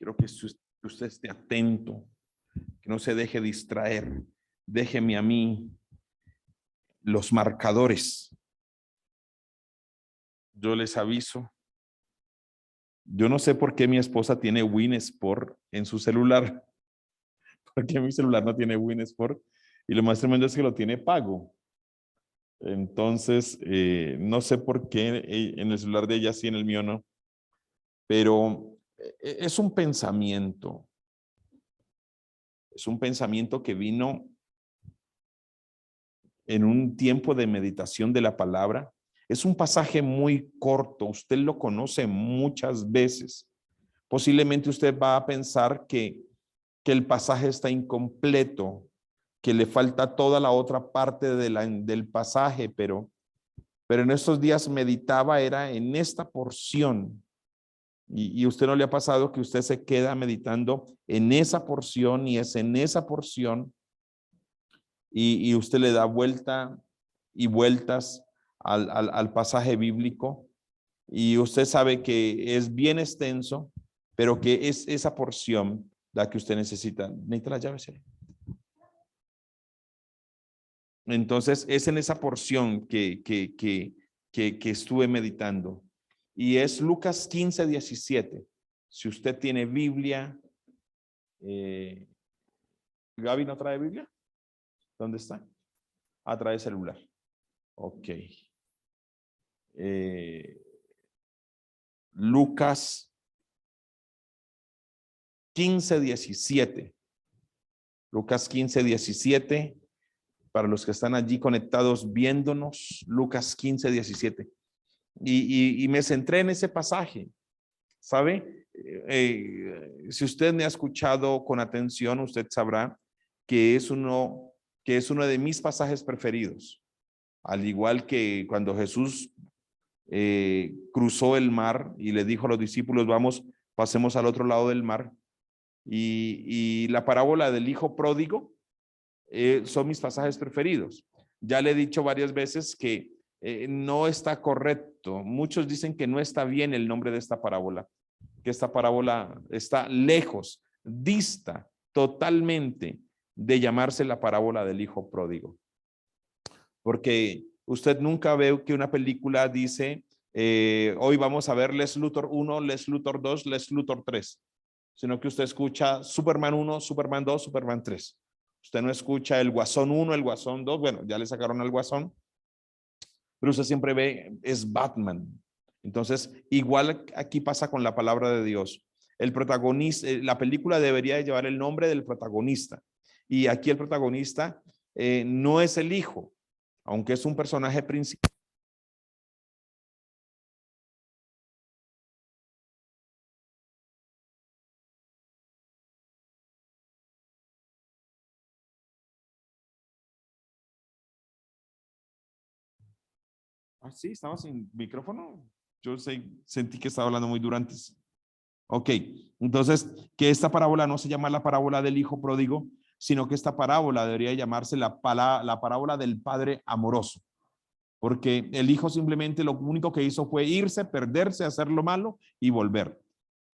quiero que usted esté atento, que no se deje distraer. Déjeme a mí los marcadores. Yo les aviso. Yo no sé por qué mi esposa tiene Winsport en su celular. Porque mi celular no tiene Winsport. Y lo más tremendo es que lo tiene pago. Entonces, no sé por qué en el celular de ella sí, en el mío no. Pero es un pensamiento. Es un pensamiento que vino en un tiempo de meditación de la palabra. Es un pasaje muy corto. Usted lo conoce muchas veces. Posiblemente usted va a pensar que el pasaje está incompleto, que le falta toda la otra parte del pasaje, pero en estos días meditaba, era en esta porción. Y usted no le ha pasado que usted se queda meditando en esa porción y es en esa porción y usted le da vuelta y vueltas al pasaje bíblico y usted sabe que es bien extenso, pero que es esa porción la que usted necesita. Necesita la llave, ¿sí? Entonces es en esa porción que estuve meditando y es Lucas 15:17. Si usted tiene Biblia, Gaby no trae Biblia. ¿Dónde está? Trae celular. Ok. Lucas 15:17. Lucas 15:17. Para los que están allí conectados viéndonos, Lucas 15:17. Y me centré en ese pasaje. ¿Sabe? Si usted me ha escuchado con atención, usted sabrá que es uno de mis pasajes preferidos. Al igual que cuando Jesús cruzó el mar y le dijo a los discípulos, vamos, pasemos al otro lado del mar. Y la parábola del hijo pródigo son mis pasajes preferidos. Ya le he dicho varias veces que no está correcto. Muchos dicen que no está bien el nombre de esta parábola, que esta parábola está lejos, dista totalmente de llamarse la parábola del hijo pródigo. Porque usted nunca ve que una película dice, hoy vamos a ver Lex Luthor 1, Lex Luthor 2, Lex Luthor 3, sino que usted escucha Superman 1, Superman 2, Superman 3. Usted no escucha el Guasón 1, el Guasón 2, bueno, ya le sacaron al Guasón, pero usted siempre ve, es Batman. Entonces, igual aquí pasa con la palabra de Dios. El protagonista, la película debería llevar el nombre del protagonista. Y aquí el protagonista no es el hijo, aunque es un personaje principal. Sí, estaba sin micrófono. Yo sentí que estaba hablando muy duro antes. Ok, entonces, que esta parábola no se llama la parábola del hijo pródigo, sino que esta parábola debería llamarse la parábola del padre amoroso, porque el hijo simplemente lo único que hizo fue irse, perderse, hacer lo malo y volver.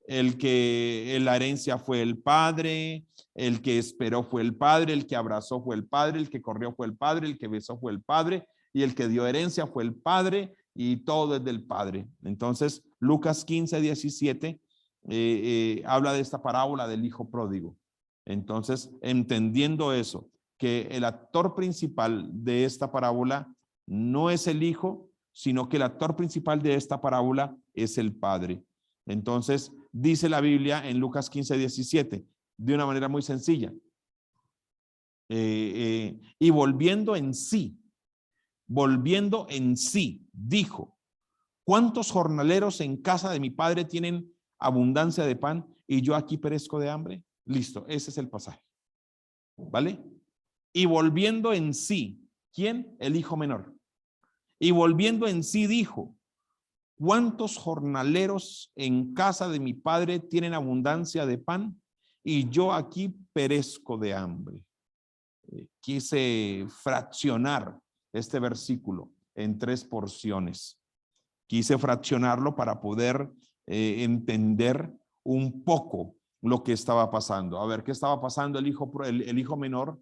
La herencia fue el padre, el que esperó fue el padre, el que abrazó fue el padre, el que corrió fue el padre, el que besó fue el padre y el que dio herencia fue el padre y todo es del padre. Entonces, Lucas 15:17 habla de esta parábola del hijo pródigo. Entonces, entendiendo eso, que el actor principal de esta parábola no es el hijo, sino que el actor principal de esta parábola es el padre. Entonces, dice la Biblia en Lucas 15:17, de una manera muy sencilla. Y volviendo en sí, dijo, ¿cuántos jornaleros en casa de mi padre tienen abundancia de pan y yo aquí perezco de hambre? Listo, ese es el pasaje. ¿Vale? Y volviendo en sí, ¿quién? El hijo menor. Y volviendo en sí dijo, ¿cuántos jornaleros en casa de mi padre tienen abundancia de pan y yo aquí perezco de hambre? Quise fraccionar este versículo en 3 porciones. Quise fraccionarlo para poder entender un poco lo que estaba pasando. A ver, ¿qué estaba pasando? El hijo menor.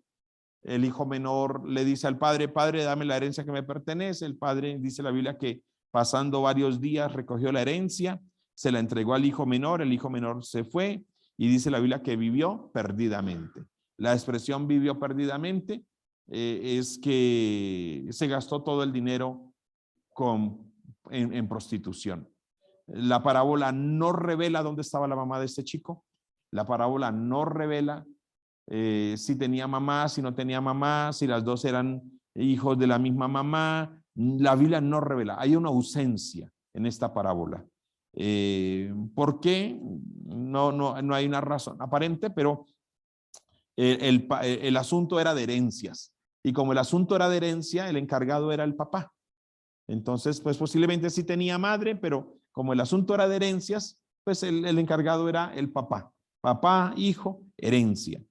El hijo menor le dice al padre, padre, dame la herencia que me pertenece. El padre, dice la Biblia, que pasando varios días recogió la herencia, se la entregó al hijo menor, el hijo menor se fue y dice la Biblia que vivió perdidamente. La expresión vivió perdidamente es que se gastó todo el dinero en prostitución. La parábola no revela dónde estaba la mamá de este chico. La parábola no revela si tenía mamá, si no tenía mamá, si las dos eran hijos de la misma mamá. La Biblia no revela. Hay una ausencia en esta parábola. ¿Por qué? No hay una razón aparente, pero el asunto era de herencias. Y como el asunto era de herencia, el encargado era el papá. Entonces, pues posiblemente sí tenía madre, pero como el asunto era de herencias, pues el encargado era el papá. Papá, hijo, herencia.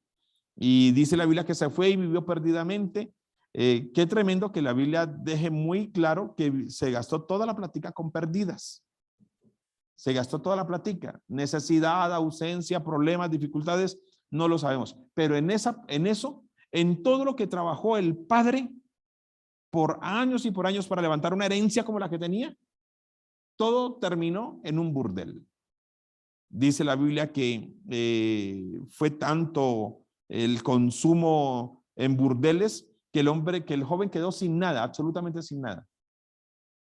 Y dice la Biblia que se fue y vivió perdidamente. Qué tremendo que la Biblia deje muy claro que se gastó toda la plática con perdidas. Se gastó toda la plática. Necesidad, ausencia, problemas, dificultades, no lo sabemos. Pero en todo lo que trabajó el padre por años y por años para levantar una herencia como la que tenía, todo terminó en un burdel. Dice la Biblia que fue tanto el consumo en burdeles que el joven quedó sin nada, absolutamente sin nada.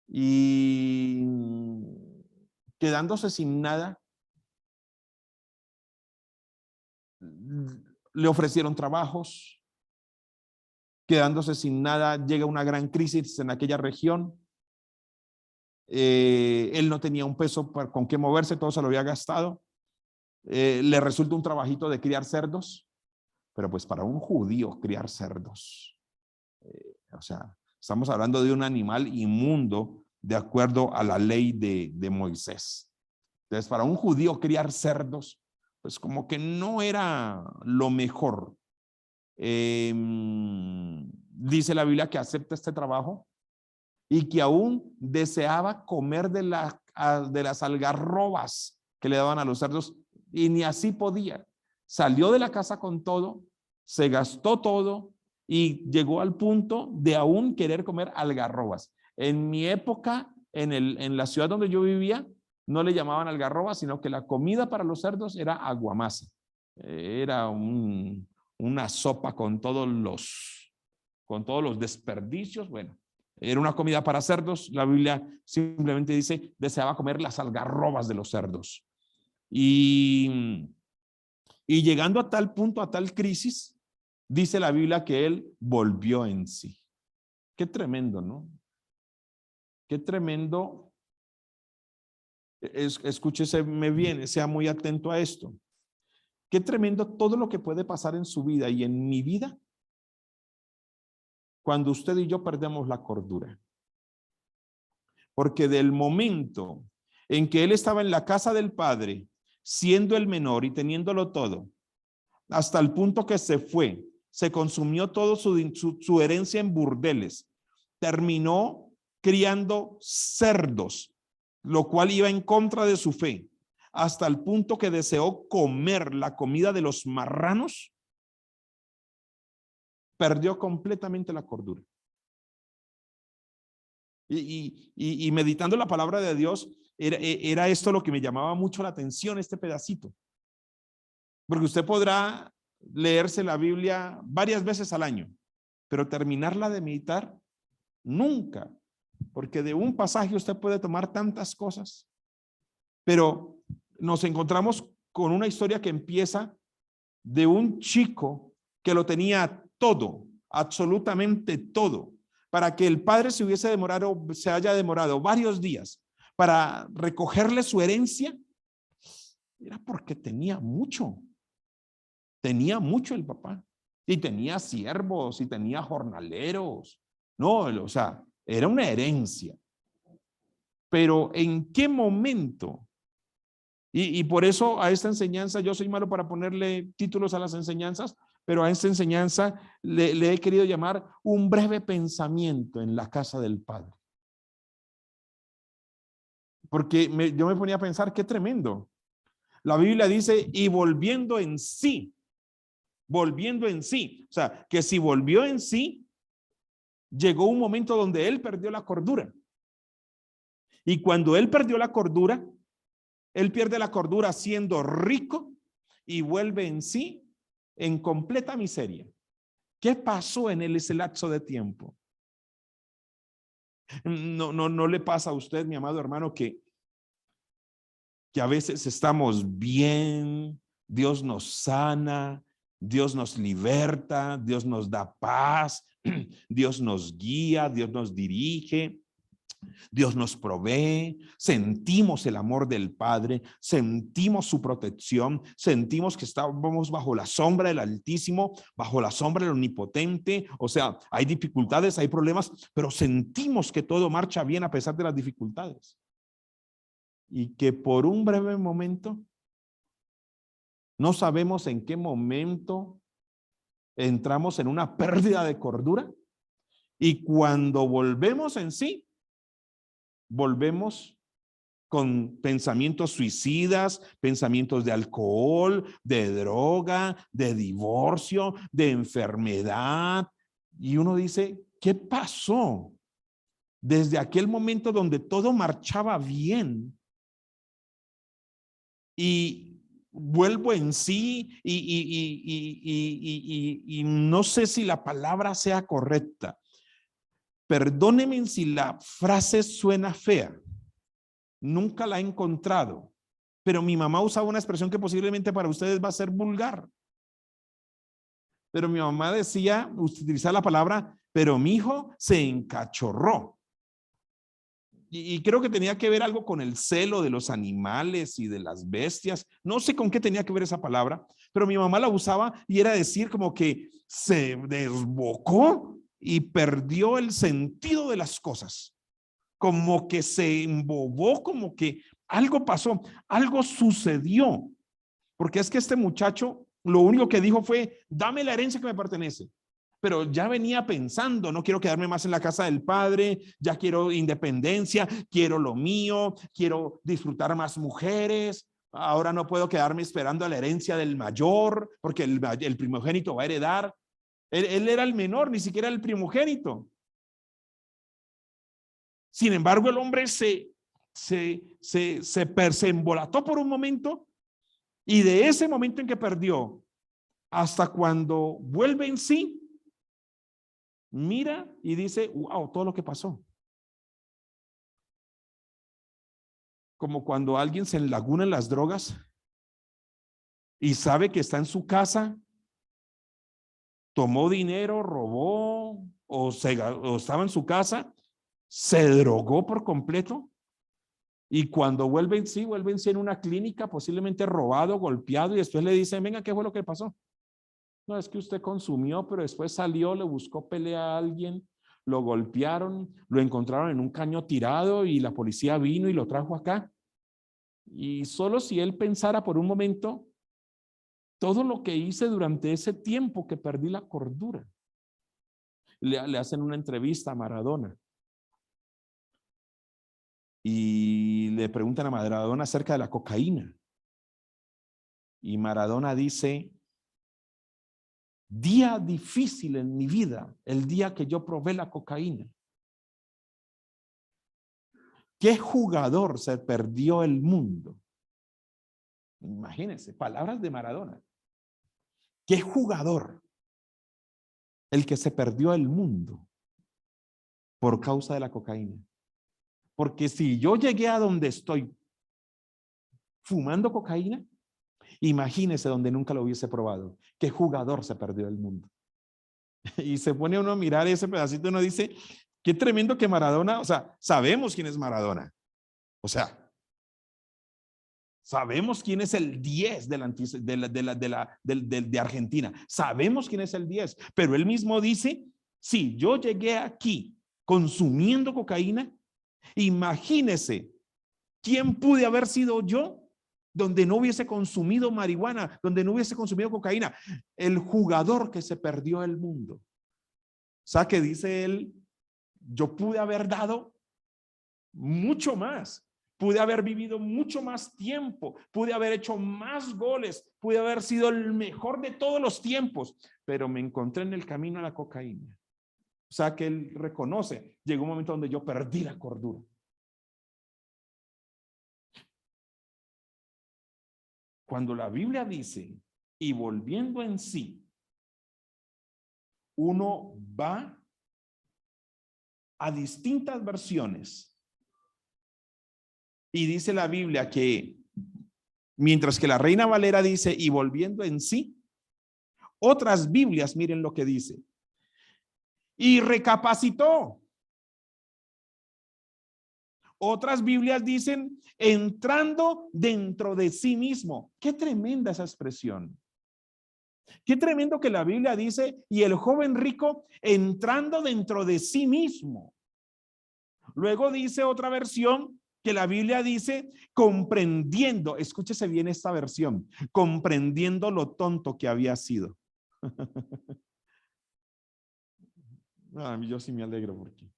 Y quedándose sin nada, le ofrecieron trabajos. Quedándose sin nada, llega una gran crisis en aquella región. Él no tenía un peso con qué moverse, todo se lo había gastado. Le resulta un trabajito de criar cerdos, pero pues para un judío criar cerdos, o sea, estamos hablando de un animal inmundo de acuerdo a la ley de Moisés. Entonces, para un judío criar cerdos, pues como que no era lo mejor. Dice la Biblia que acepta este trabajo y que aún deseaba comer de las algarrobas que le daban a los cerdos y ni así podía. Salió de la casa con todo, se gastó todo y llegó al punto de aún querer comer algarrobas. En mi época, en la ciudad donde yo vivía, no le llamaban algarrobas, sino que la comida para los cerdos era aguamasa. Era una sopa con todos los desperdicios. Bueno, era una comida para cerdos. La Biblia simplemente dice, deseaba comer las algarrobas de los cerdos. Y llegando a tal punto, a tal crisis, dice la Biblia que él volvió en sí. Qué tremendo, ¿no? Qué tremendo. Escúcheseme bien, sea muy atento a esto. Qué tremendo todo lo que puede pasar en su vida y en mi vida cuando usted y yo perdemos la cordura. Porque del momento en que él estaba en la casa del padre, siendo el menor y teniéndolo todo, hasta el punto que se fue, se consumió todo su herencia en burdeles, terminó criando cerdos, lo cual iba en contra de su fe, hasta el punto que deseó comer la comida de los marranos, perdió completamente la cordura. Y meditando la palabra de Dios, era esto lo que me llamaba mucho la atención, este pedacito. Porque usted podrá leerse la Biblia varias veces al año, pero terminarla de meditar, nunca. Porque de un pasaje usted puede tomar tantas cosas. Pero nos encontramos con una historia que empieza de un chico que lo tenía todo, absolutamente todo, para que el padre se haya demorado varios días para recogerle su herencia, era porque tenía mucho el papá, y tenía siervos, y tenía jornaleros, no, o sea, era una herencia. Pero ¿en qué momento? Y por eso a esta enseñanza, yo soy malo para ponerle títulos a las enseñanzas, pero a esta enseñanza le he querido llamar un breve pensamiento en la casa del Padre. Porque yo me ponía a pensar, qué tremendo. La Biblia dice, y volviendo en sí, volviendo en sí. O sea, que si volvió en sí, llegó un momento donde él perdió la cordura. Y cuando él perdió la cordura, él pierde la cordura siendo rico y vuelve en sí en completa miseria. ¿Qué pasó en ese lapso de tiempo? No le pasa a usted, mi amado hermano, que a veces estamos bien, Dios nos sana, Dios nos liberta, Dios nos da paz, Dios nos guía, Dios nos dirige, Dios nos provee, sentimos el amor del Padre, sentimos su protección, sentimos que estamos bajo la sombra del Altísimo, bajo la sombra del Omnipotente. O sea, hay dificultades, hay problemas, pero sentimos que todo marcha bien a pesar de las dificultades. Y que por un breve momento, no sabemos en qué momento entramos en una pérdida de cordura, y cuando volvemos en sí, volvemos con pensamientos suicidas, pensamientos de alcohol, de droga, de divorcio, de enfermedad. Y uno dice, ¿qué pasó? Desde aquel momento donde todo marchaba bien, y vuelvo en sí y no sé si la palabra sea correcta. Perdónenme si la frase suena fea. Nunca la he encontrado, pero mi mamá usaba una expresión que posiblemente para ustedes va a ser vulgar. Pero mi mamá decía, utilizar la palabra, pero mi hijo se encachorró. Y creo que tenía que ver algo con el celo de los animales y de las bestias. No sé con qué tenía que ver esa palabra, pero mi mamá la usaba y era decir como que se desbocó y perdió el sentido de las cosas. Como que se embobó, como que algo pasó, algo sucedió. Porque es que este muchacho lo único que dijo fue, dame la herencia que me pertenece. Pero ya venía pensando, no quiero quedarme más en la casa del padre, ya quiero independencia, quiero lo mío, quiero disfrutar más mujeres. Ahora no puedo quedarme esperando a la herencia del mayor, porque el primogénito va a heredar. Él era el menor, ni siquiera el primogénito. Sin embargo, el hombre se embolató por un momento, y de ese momento en que perdió hasta cuando vuelve en sí, mira y dice, wow, todo lo que pasó. Como cuando alguien se enlaguna en las drogas y sabe que está en su casa, tomó dinero, robó o estaba en su casa, se drogó por completo, y cuando vuelve en sí en una clínica, posiblemente robado, golpeado, y después le dicen, venga, ¿qué fue lo que pasó? No, es que usted consumió, pero después salió, le buscó pelea a alguien, lo golpearon, lo encontraron en un caño tirado y la policía vino y lo trajo acá. Y solo si él pensara por un momento todo lo que hice durante ese tiempo que perdí la cordura. Le hacen una entrevista a Maradona y le preguntan a Maradona acerca de la cocaína. Y Maradona dice, día difícil en mi vida, el día que yo probé la cocaína. ¿Qué jugador se perdió el mundo? Imagínense, palabras de Maradona. ¿Qué jugador el que se perdió el mundo por causa de la cocaína? Porque si yo llegué a donde estoy fumando cocaína, imagínese donde nunca lo hubiese probado. ¿Qué jugador se perdió el mundo? Y se pone uno a mirar ese pedacito y uno dice, qué tremendo que Maradona, o sea, sabemos quién es Maradona. O sea, sabemos quién es el 10 de Argentina. Sabemos quién es el 10, pero él mismo dice, si yo llegué aquí consumiendo cocaína, imagínese quién pude haber sido yo donde no hubiese consumido marihuana, donde no hubiese consumido cocaína. El jugador que se perdió el mundo. O sea, que dice él, yo pude haber dado mucho más. pude haber vivido mucho más tiempo, pude haber hecho más goles, pude haber sido el mejor de todos los tiempos, pero me encontré en el camino a la cocaína. O sea que él reconoce, llegó un momento donde yo perdí la cordura. Cuando la Biblia dice, y volviendo en sí, uno va a distintas versiones y dice la Biblia que, mientras que la Reina Valera dice, y volviendo en sí, otras Biblias, miren lo que dice, y recapacitó. Otras Biblias dicen, entrando dentro de sí mismo. Qué tremenda esa expresión. Qué tremendo que la Biblia dice, y el joven rico entrando dentro de sí mismo. Luego dice otra versión que la Biblia dice, comprendiendo, escúchese bien esta versión, comprendiendo lo tonto que había sido. Yo sí me alegro porque.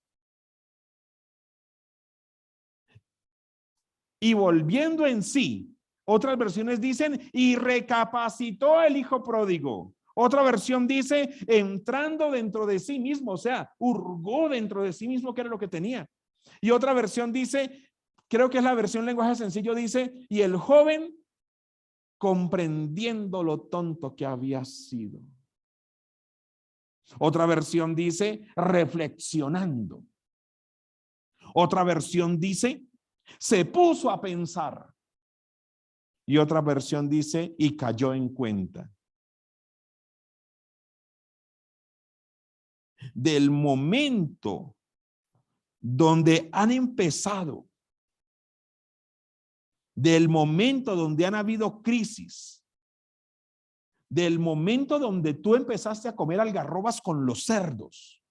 Y volviendo en sí, otras versiones dicen, y recapacitó el hijo pródigo. Otra versión dice, entrando dentro de sí mismo, o sea, hurgó dentro de sí mismo que era lo que tenía. Y otra versión dice, creo que es la versión lenguaje sencillo, dice, y el joven comprendiendo lo tonto que había sido. Otra versión dice, reflexionando. Otra versión dice, se puso a pensar. Y otra versión dice, y cayó en cuenta. Del momento donde han empezado, del momento donde han habido crisis, del momento donde tú empezaste a comer algarrobas con los cerdos,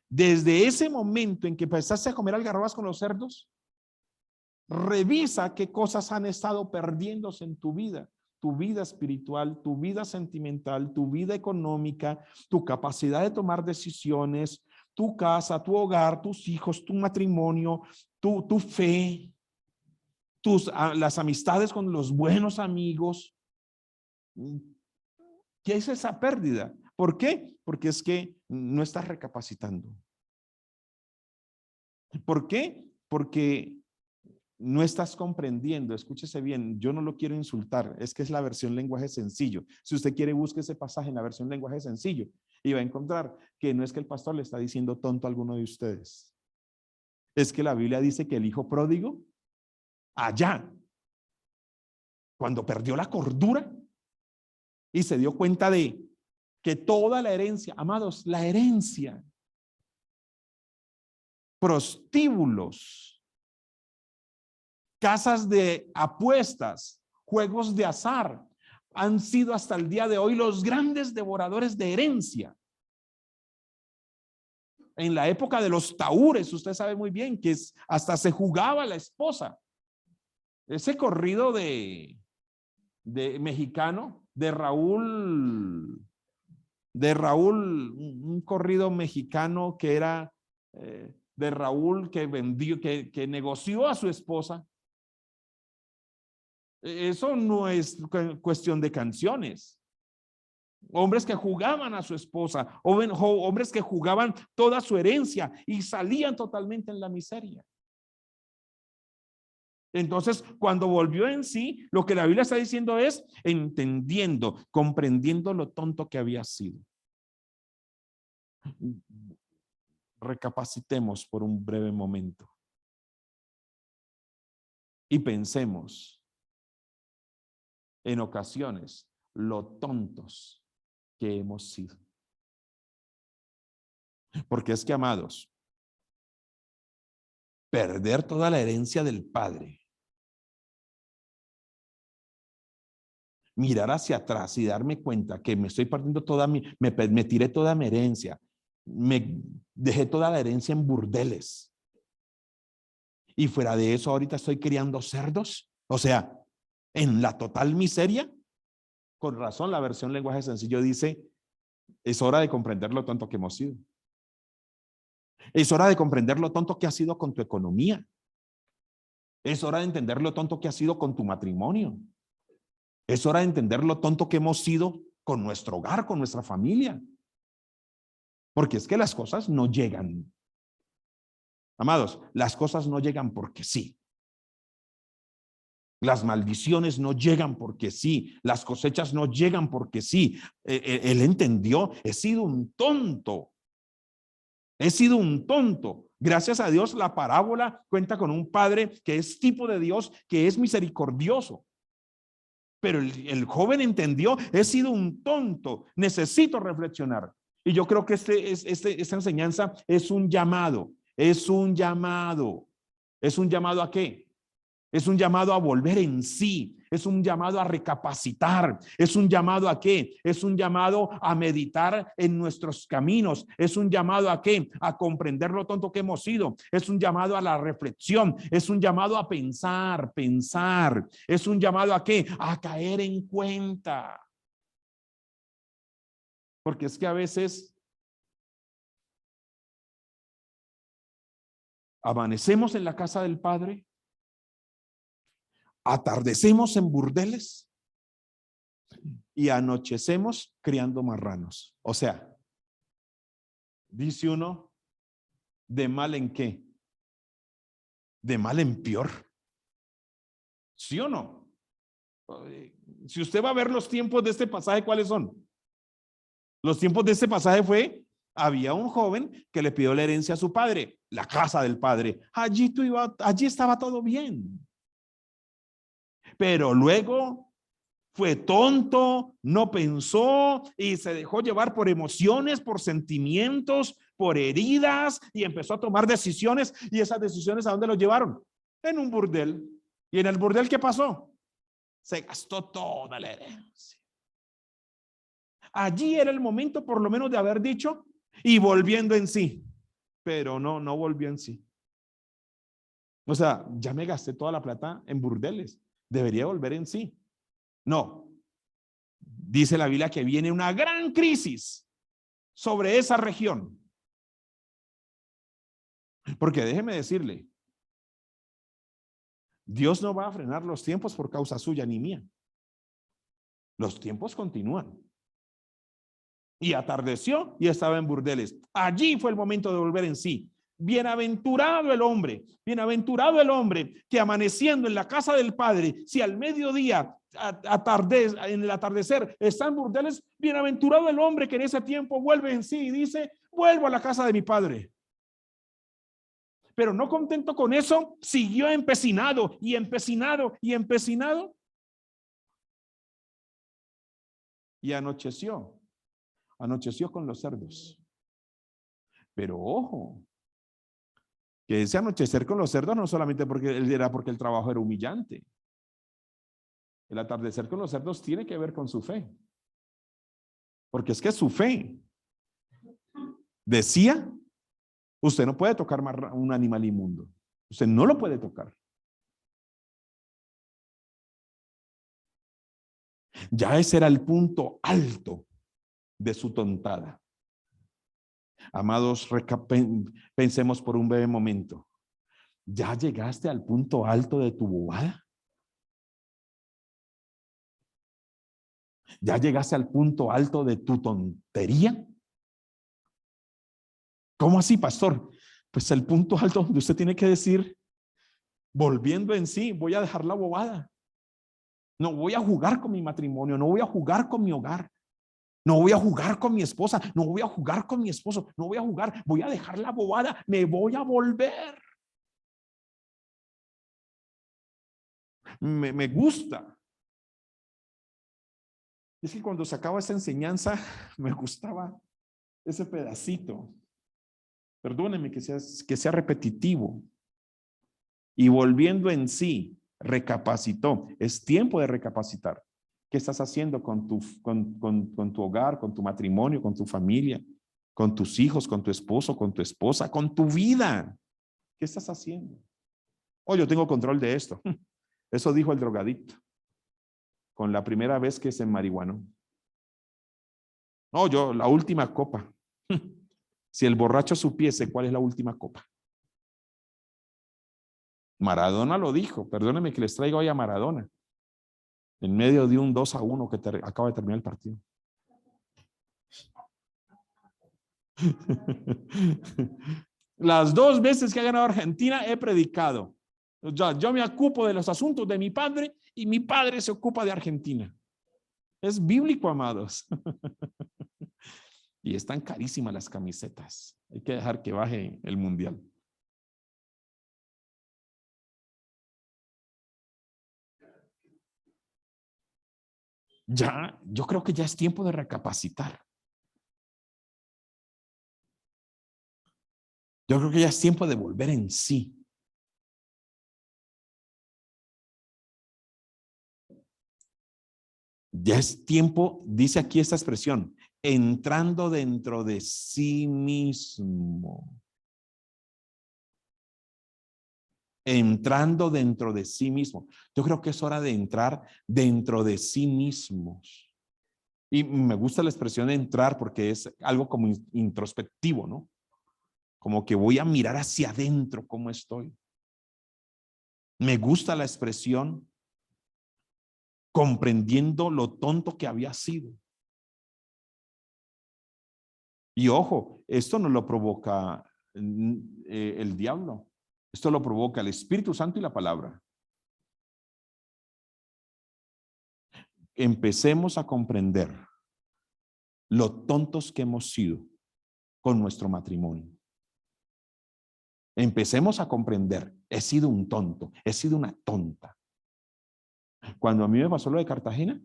desde ese momento en que empezaste a comer algarrobas con los cerdos, revisa qué cosas han estado perdiéndose en tu vida espiritual, tu vida sentimental, tu vida económica, tu capacidad de tomar decisiones, tu casa, tu hogar, tus hijos, tu matrimonio, tu fe, las amistades con los buenos amigos. ¿Qué es esa pérdida? ¿Por qué? Porque es que no estás recapacitando. ¿Por qué? Porque no estás comprendiendo. Escúchese bien, yo no lo quiero insultar, es que es la versión lenguaje sencillo. Si usted quiere, busque ese pasaje en la versión lenguaje sencillo y va a encontrar que no es que el pastor le está diciendo tonto a alguno de ustedes. Es que la Biblia dice que el hijo pródigo, allá, cuando perdió la cordura y se dio cuenta de que toda la herencia, amados, la herencia, prostíbulos, casas de apuestas, juegos de azar, han sido hasta el día de hoy los grandes devoradores de herencia. En la época de los taúres, usted sabe muy bien que hasta se jugaba la esposa. Ese corrido de mexicano, de Raúl, un corrido mexicano que era de Raúl que vendió, que negoció a su esposa. Eso no es cuestión de canciones. Hombres que jugaban a su esposa, hombres que jugaban toda su herencia y salían totalmente en la miseria. Entonces, cuando volvió en sí, lo que la Biblia está diciendo es entendiendo, comprendiendo lo tonto que había sido. Recapacitemos por un breve momento y pensemos en ocasiones lo tontos que hemos sido. Porque es que, amados, perder toda la herencia del Padre, mirar hacia atrás y darme cuenta que me estoy perdiendo me tiré toda mi herencia, me dejé toda la herencia en burdeles. Y fuera de eso, ahorita estoy criando cerdos. O sea, en la total miseria. Con razón, la versión lenguaje sencillo dice, es hora de comprender lo tonto que hemos sido. Es hora de comprender lo tonto que has sido con tu economía. Es hora de entender lo tonto que has sido con tu matrimonio. Es hora de entender lo tonto que hemos sido con nuestro hogar, con nuestra familia. Porque es que las cosas no llegan. Amados, las cosas no llegan porque sí. Las maldiciones no llegan porque sí. Las cosechas no llegan porque sí. Él entendió, he sido un tonto. He sido un tonto. Gracias a Dios, la parábola cuenta con un padre que es tipo de Dios, que es misericordioso. Pero el joven entendió, he sido un tonto, necesito reflexionar. Y yo creo que esta enseñanza es un llamado, es un llamado. ¿Es un llamado a qué? Es un llamado a volver en sí, es un llamado a recapacitar, es un llamado a qué, es un llamado a meditar en nuestros caminos, es un llamado a qué, a comprender lo tonto que hemos sido, es un llamado a la reflexión, es un llamado a pensar, es un llamado a qué, a caer en cuenta. Porque es que a veces amanecemos en la casa del Padre, atardecemos en burdeles y anochecemos criando marranos. O sea, dice uno, ¿de mal en qué? ¿De mal en peor? ¿Sí o no? Si usted va a ver los tiempos de este pasaje, ¿cuáles son? Los tiempos de este pasaje había un joven que le pidió la herencia a su padre, la casa del padre. Allí estaba todo bien. Pero luego fue tonto, no pensó y se dejó llevar por emociones, por sentimientos, por heridas y empezó a tomar decisiones. ¿Y esas decisiones a dónde lo llevaron? En un burdel. ¿Y en el burdel qué pasó? Se gastó toda la herencia. Allí era el momento por lo menos de haber dicho y volviendo en sí. Pero no volvió en sí. O sea, ya me gasté toda la plata en burdeles. Debería volver en sí. No. Dice la Biblia que viene una gran crisis sobre esa región. Porque déjeme decirle, Dios no va a frenar los tiempos por causa suya ni mía. Los tiempos continúan. Y atardeció y estaba en burdeles. Allí fue el momento de volver en sí. Bienaventurado el hombre que amaneciendo en la casa del Padre, si al mediodía, en el atardecer, está en burdeles, bienaventurado el hombre que en ese tiempo vuelve en sí y dice, vuelvo a la casa de mi Padre. Pero no contento con eso, siguió empecinado y empecinado y empecinado. Y anocheció con los cerdos. Pero ojo, que ese anochecer con los cerdos no solamente porque el trabajo era humillante. El atardecer con los cerdos tiene que ver con su fe. Porque es que su fe decía, usted no puede tocar un animal inmundo. Usted no lo puede tocar. Ya ese era el punto alto de su tontada. Amados, pensemos por un breve momento. ¿Ya llegaste al punto alto de tu bobada? ¿Ya llegaste al punto alto de tu tontería? ¿Cómo así, pastor? Pues el punto alto donde usted tiene que decir, volviendo en sí, voy a dejar la bobada. No voy a jugar con mi matrimonio, no voy a jugar con mi hogar. No voy a jugar con mi esposa, no voy a jugar con mi esposo, no voy a jugar, voy a dejar la bobada, me voy a volver. Me gusta. Es que cuando sacaba esa enseñanza, me gustaba ese pedacito. Perdónenme que sea repetitivo. Y volviendo en sí, recapacitó. Es tiempo de recapacitar. ¿Qué estás haciendo con tu hogar, con tu matrimonio, con tu familia, con tus hijos, con tu esposo, con tu esposa, con tu vida? ¿Qué estás haciendo? Oh, yo tengo control de esto. Eso dijo el drogadicto con la primera vez que se marihuanó. No, yo la última copa. Si el borracho supiese cuál es la última copa. Maradona lo dijo. Perdónenme que les traiga hoy a Maradona. En medio de un 2-1 que acaba de terminar el partido. Las 2 veces que ha ganado Argentina he predicado. Yo me ocupo de los asuntos de mi padre y mi padre se ocupa de Argentina. Es bíblico, amados. Y están carísimas las camisetas. Hay que dejar que baje el mundial. Yo creo que ya es tiempo de recapacitar. Yo creo que ya es tiempo de volver en sí. Ya es tiempo, dice aquí esta expresión, entrando dentro de sí mismo. Entrando dentro de sí mismo. Yo creo que es hora de entrar dentro de sí mismos. Y me gusta la expresión de entrar porque es algo como introspectivo, ¿no? Como que voy a mirar hacia adentro cómo estoy. Me gusta la expresión comprendiendo lo tonto que había sido. Y ojo, esto no lo provoca el diablo. Esto lo provoca el Espíritu Santo y la palabra. Empecemos a comprender lo tontos que hemos sido con nuestro matrimonio. Empecemos a comprender, he sido un tonto, he sido una tonta. Cuando a mí me pasó lo de Cartagena,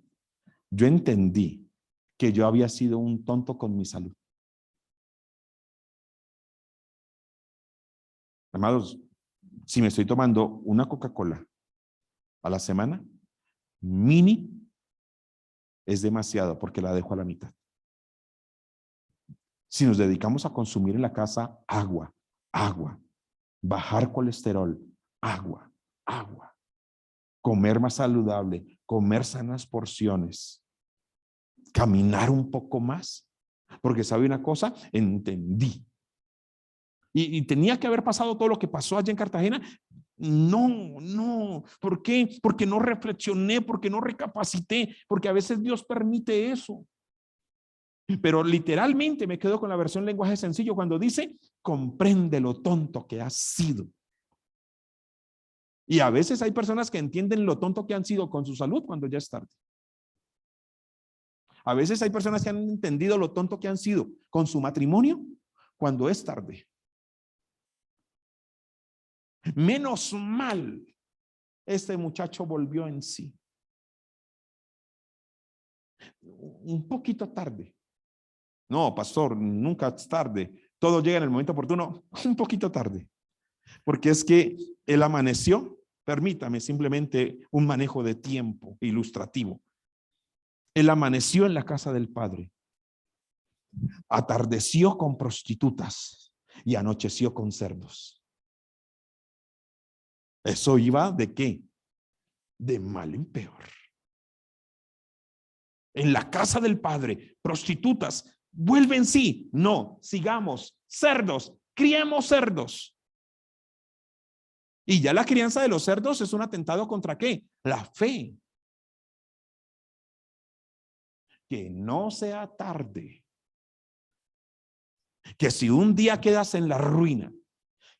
yo entendí que yo había sido un tonto con mi salud. Amados, si me estoy tomando una Coca-Cola a la semana, mini es demasiado porque la dejo a la mitad. Si nos dedicamos a consumir en la casa agua, bajar colesterol, agua, comer más saludable, comer sanas porciones, caminar un poco más, porque sabe una cosa, entendí. Y tenía que haber pasado todo lo que pasó allá en Cartagena. No. ¿Por qué? Porque no reflexioné, porque no recapacité, porque a veces Dios permite eso. Pero literalmente me quedo con la versión lenguaje sencillo cuando dice, comprende lo tonto que has sido. Y a veces hay personas que entienden lo tonto que han sido con su salud cuando ya es tarde. A veces hay personas que han entendido lo tonto que han sido con su matrimonio cuando es tarde. Menos mal, este muchacho volvió en sí. Un poquito tarde. No, pastor, nunca es tarde. Todo llega en el momento oportuno. Un poquito tarde. Porque es que él amaneció. Permítame simplemente un manejo de tiempo ilustrativo. Él amaneció en la casa del padre. Atardeció con prostitutas y anocheció con cerdos. Eso iba ¿de qué? De mal en peor. En la casa del padre, prostitutas, vuelven sí, no, sigamos, cerdos, criemos cerdos. Y ya la crianza de los cerdos es un atentado contra ¿qué? La fe. Que no sea tarde. Que si un día quedas en la ruina,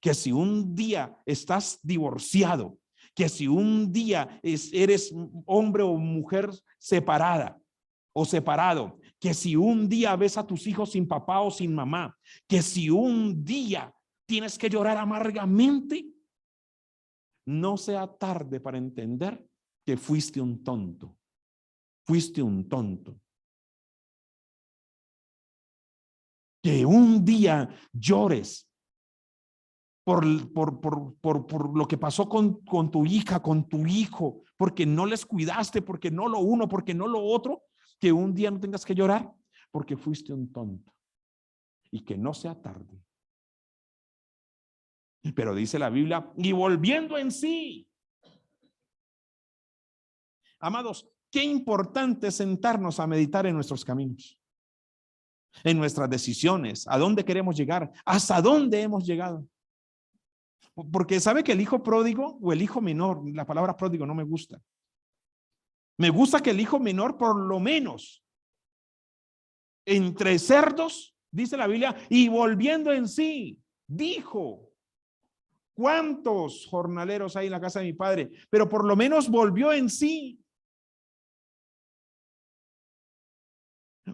que si un día estás divorciado, que si un día eres hombre o mujer separada o separado, que si un día ves a tus hijos sin papá o sin mamá, que si un día tienes que llorar amargamente, no sea tarde para entender que fuiste un tonto. Fuiste un tonto. Que un día llores por lo que pasó con tu hija, con tu hijo, porque no les cuidaste, porque no lo uno, porque no lo otro, que un día no tengas que llorar porque fuiste un tonto. Y que no sea tarde. Pero dice la Biblia, y volviendo en sí. Amados, qué importante es sentarnos a meditar en nuestros caminos. en nuestras decisiones, a dónde queremos llegar, hasta dónde hemos llegado. Porque sabe que el hijo pródigo o el hijo menor, la palabra pródigo no me gusta. Me gusta que el hijo menor por lo menos entre cerdos, dice la Biblia, y volviendo en sí, dijo: ¿cuántos jornaleros hay en la casa de mi padre? Pero por lo menos volvió en sí.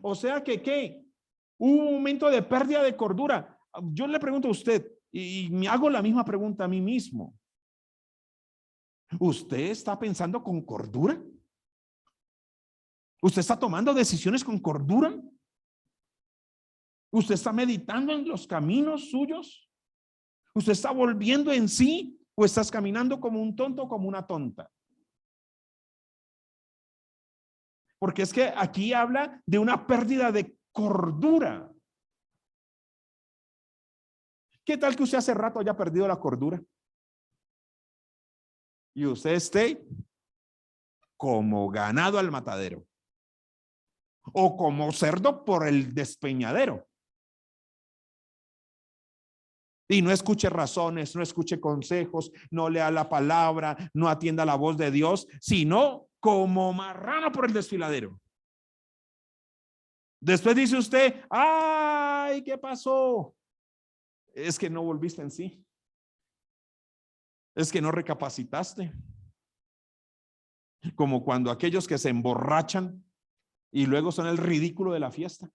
O sea que, ¿qué? Hubo un momento de pérdida de cordura. Yo le pregunto a usted, y me hago la misma pregunta a mí mismo. ¿Usted está pensando con cordura? ¿Usted está tomando decisiones con cordura? ¿Usted está meditando en los caminos suyos? ¿Usted está volviendo en sí o estás caminando como un tonto o como una tonta? Porque es que aquí habla de una pérdida de cordura. ¿Qué tal que usted hace rato haya perdido la cordura? Y usted esté como ganado al matadero o como cerdo por el despeñadero. Y no escuche razones, no escuche consejos, no lea la palabra, no atienda la voz de Dios, sino como marrano por el desfiladero. Después dice usted: ay, ¿qué pasó? Es que no volviste en sí. Es que no recapacitaste. Como cuando aquellos que se emborrachan y luego son el ridículo de la fiesta.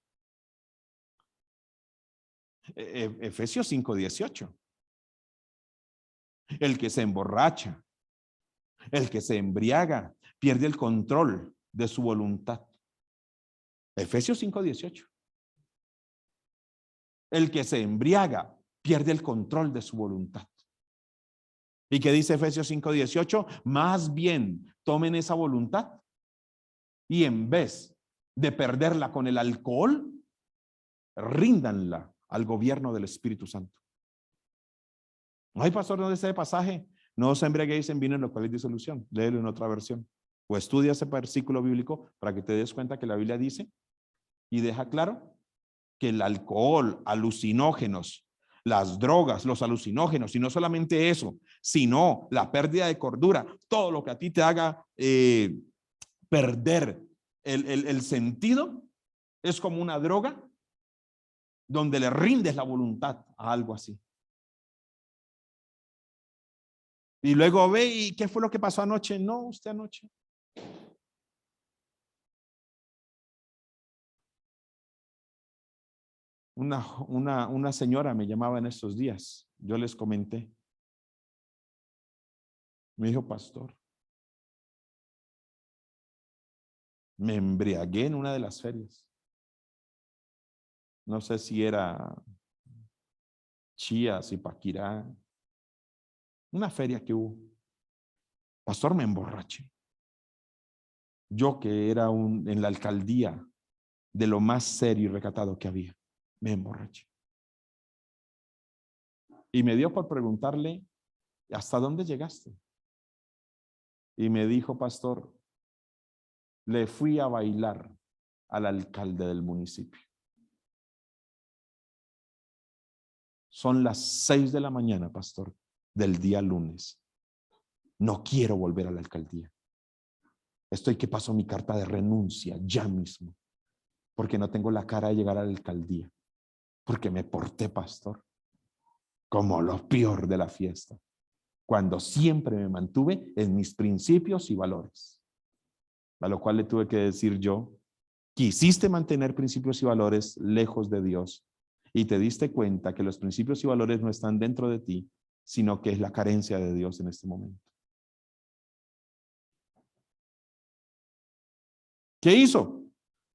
Efesios 5:18. El que se emborracha, el que se embriaga, pierde el control de su voluntad. Efesios 5:18. El que se embriaga pierde el control de su voluntad. ¿Y qué dice Efesios 5:18? Más bien tomen esa voluntad y en vez de perderla con el alcohol, ríndanla al gobierno del Espíritu Santo. Ay, pastor, ¿dónde está ese pasaje? No os embriaguéis en vino, en lo cual hay disolución. Léelo en otra versión. O estudia ese versículo bíblico para que te des cuenta que la Biblia dice y deja claro que el alcohol, alucinógenos, las drogas, los alucinógenos, y no solamente eso, sino la pérdida de cordura, todo lo que a ti te haga perder el sentido, es como una droga donde le rindes la voluntad a algo así. Y luego ve, ¿y qué fue lo que pasó anoche? No, usted anoche. Una señora me llamaba en estos días. Yo les comenté. Me dijo: pastor, me embriagué en una de las ferias. No sé si era Chías y Paquirá. Una feria que hubo. Pastor, me emborraché. Yo que era en la alcaldía de lo más serio y recatado que había, me emborraché. Y me dio por preguntarle: ¿hasta dónde llegaste? Y me dijo: pastor, le fui a bailar al alcalde del municipio. Son las 6 de la mañana, pastor, del día lunes. No quiero volver a la alcaldía. Estoy que paso mi carta de renuncia ya mismo, porque no tengo la cara de llegar a la alcaldía, porque me porté, pastor, como lo peor de la fiesta, cuando siempre me mantuve en mis principios y valores. A lo cual le tuve que decir yo: quisiste mantener principios y valores lejos de Dios y te diste cuenta que los principios y valores no están dentro de ti, sino que es la carencia de Dios en este momento. ¿Qué hizo?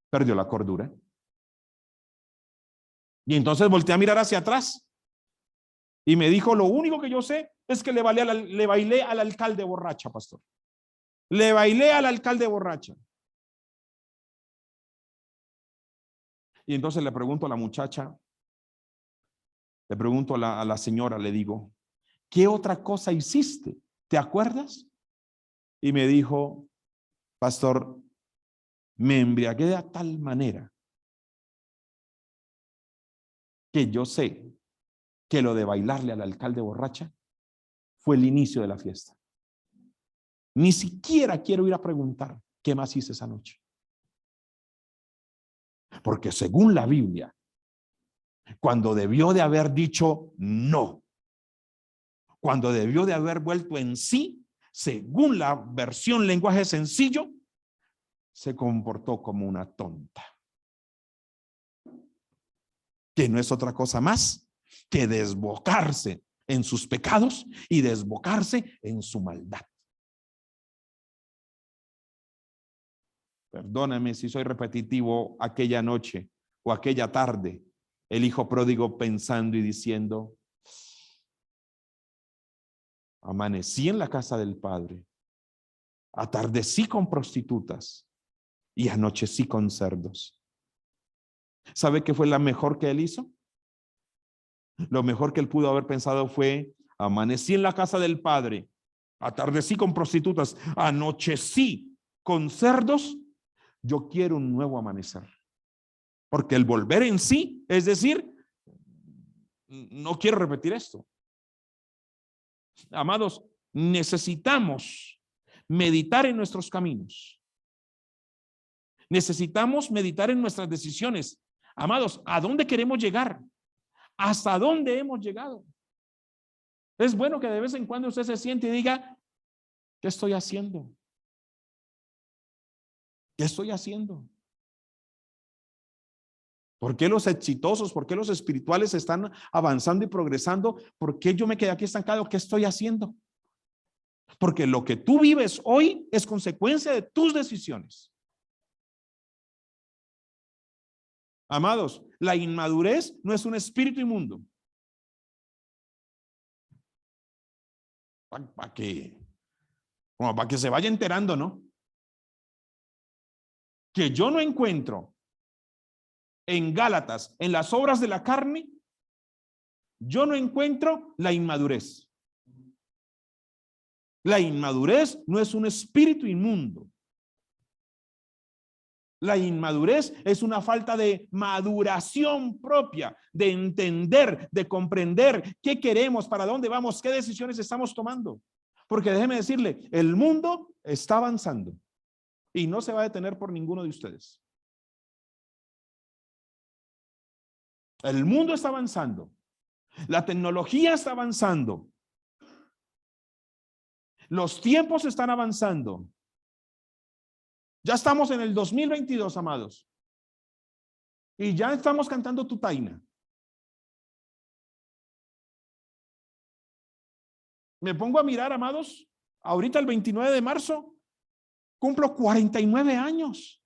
Perdió la cordura. Y entonces volteé a mirar hacia atrás y me dijo: lo único que yo sé es que le bailé al alcalde borracha, pastor. Le bailé al alcalde borracha. Y entonces le pregunto a la muchacha, le pregunto a la señora, le digo: ¿qué otra cosa hiciste? ¿Te acuerdas? Y me dijo: pastor, me embriagué de tal manera que yo sé que lo de bailarle al alcalde borracha fue el inicio de la fiesta. Ni siquiera quiero ir a preguntar qué más hice esa noche. Porque según la Biblia, cuando debió de haber dicho no, cuando debió de haber vuelto en sí, según la versión lenguaje sencillo, se comportó como una tonta. Que no es otra cosa más que desbocarse en sus pecados y desbocarse en su maldad. Perdóname si soy repetitivo. Aquella noche o aquella tarde, el hijo pródigo pensando y diciendo: amanecí en la casa del padre, atardecí con prostitutas y anochecí con cerdos. ¿Sabe qué fue la mejor que él hizo? Lo mejor que él pudo haber pensado fue: amanecí en la casa del padre, atardecí con prostitutas, anochecí con cerdos. Yo quiero un nuevo amanecer. Porque el volver en sí, es decir, no quiero repetir esto. Amados, necesitamos meditar en nuestros caminos. Necesitamos meditar en nuestras decisiones. Amados, ¿a dónde queremos llegar? ¿Hasta dónde hemos llegado? Es bueno que de vez en cuando usted se siente y diga: ¿qué estoy haciendo? ¿Qué estoy haciendo? ¿Por qué los exitosos, por qué los espirituales están avanzando y progresando? ¿Por qué yo me quedé aquí estancado? ¿Qué estoy haciendo? Porque lo que tú vives hoy es consecuencia de tus decisiones. Amados, la inmadurez no es un espíritu inmundo. Para que, como para que se vaya enterando, ¿no? Que yo no encuentro en Gálatas, en las obras de la carne, yo no encuentro la inmadurez. La inmadurez no es un espíritu inmundo. La inmadurez es una falta de maduración propia, de entender, de comprender qué queremos, para dónde vamos, qué decisiones estamos tomando. Porque déjeme decirle, el mundo está avanzando y no se va a detener por ninguno de ustedes. El mundo está avanzando. La tecnología está avanzando. Los tiempos están avanzando. Ya estamos en el 2022, amados. Y ya estamos cantando Tutaina. Me pongo a mirar, amados. Ahorita el 29 de marzo cumplo 49 años.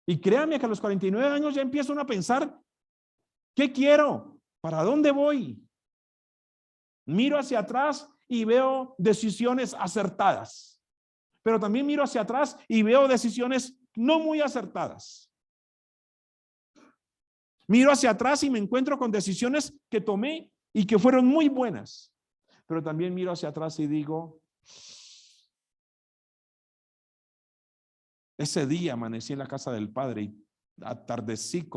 Y créanme que a los 49 años ya empiezo a pensar: ¿qué quiero? ¿Para dónde voy? Miro hacia atrás y veo decisiones acertadas. Pero también miro hacia atrás y veo decisiones no muy acertadas. Miro hacia atrás y me encuentro con decisiones que tomé y que fueron muy buenas. Pero también miro hacia atrás y digo: ese día amanecí en la casa del Padre y atardecí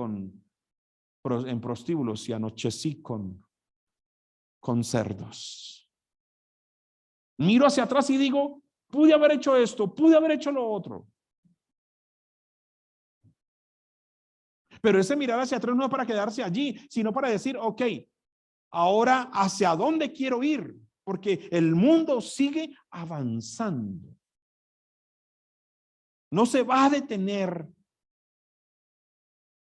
en prostíbulos y anochecí con cerdos. Miro hacia atrás y digo: pude haber hecho esto, pude haber hecho lo otro. Pero ese mirar hacia atrás no es para quedarse allí, sino para decir: ok, ahora ¿hacia dónde quiero ir? Porque el mundo sigue avanzando. No se va a detener.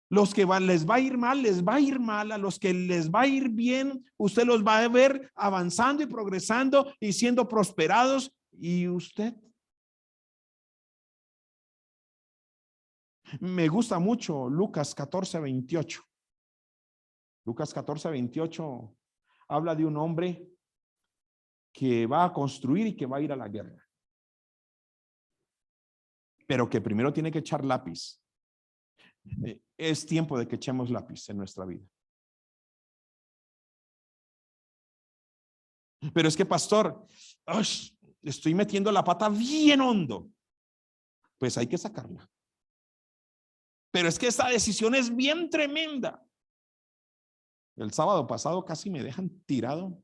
Los que les va a ir mal, les va a ir mal. A los que les va a ir bien, usted los va a ver avanzando y progresando y siendo prosperados. ¿Y usted? Me gusta mucho Lucas 14:28. Lucas 14:28 habla de un hombre que va a construir y que va a ir a la guerra. Pero que primero tiene que echar lápiz. Es tiempo de que echemos lápiz en nuestra vida. Pero es que, pastor, estoy metiendo la pata bien hondo. Pues hay que sacarla. Pero es que esta decisión es bien tremenda. El sábado pasado casi me dejan tirado.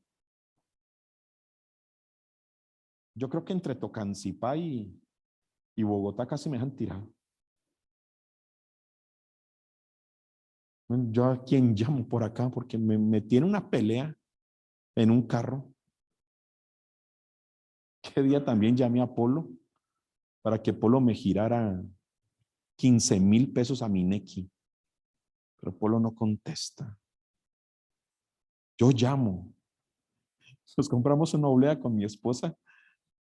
Yo creo que entre Tocancipá y Bogotá casi me dejan tirado. Yo a quién llamo por acá porque me tiene una pelea en un carro. ¿Qué día también llamé a Polo para que Polo me girara 15,000 pesos a mi Nequi? Pero Polo no contesta. Yo llamo. Nos compramos una oblea con mi esposa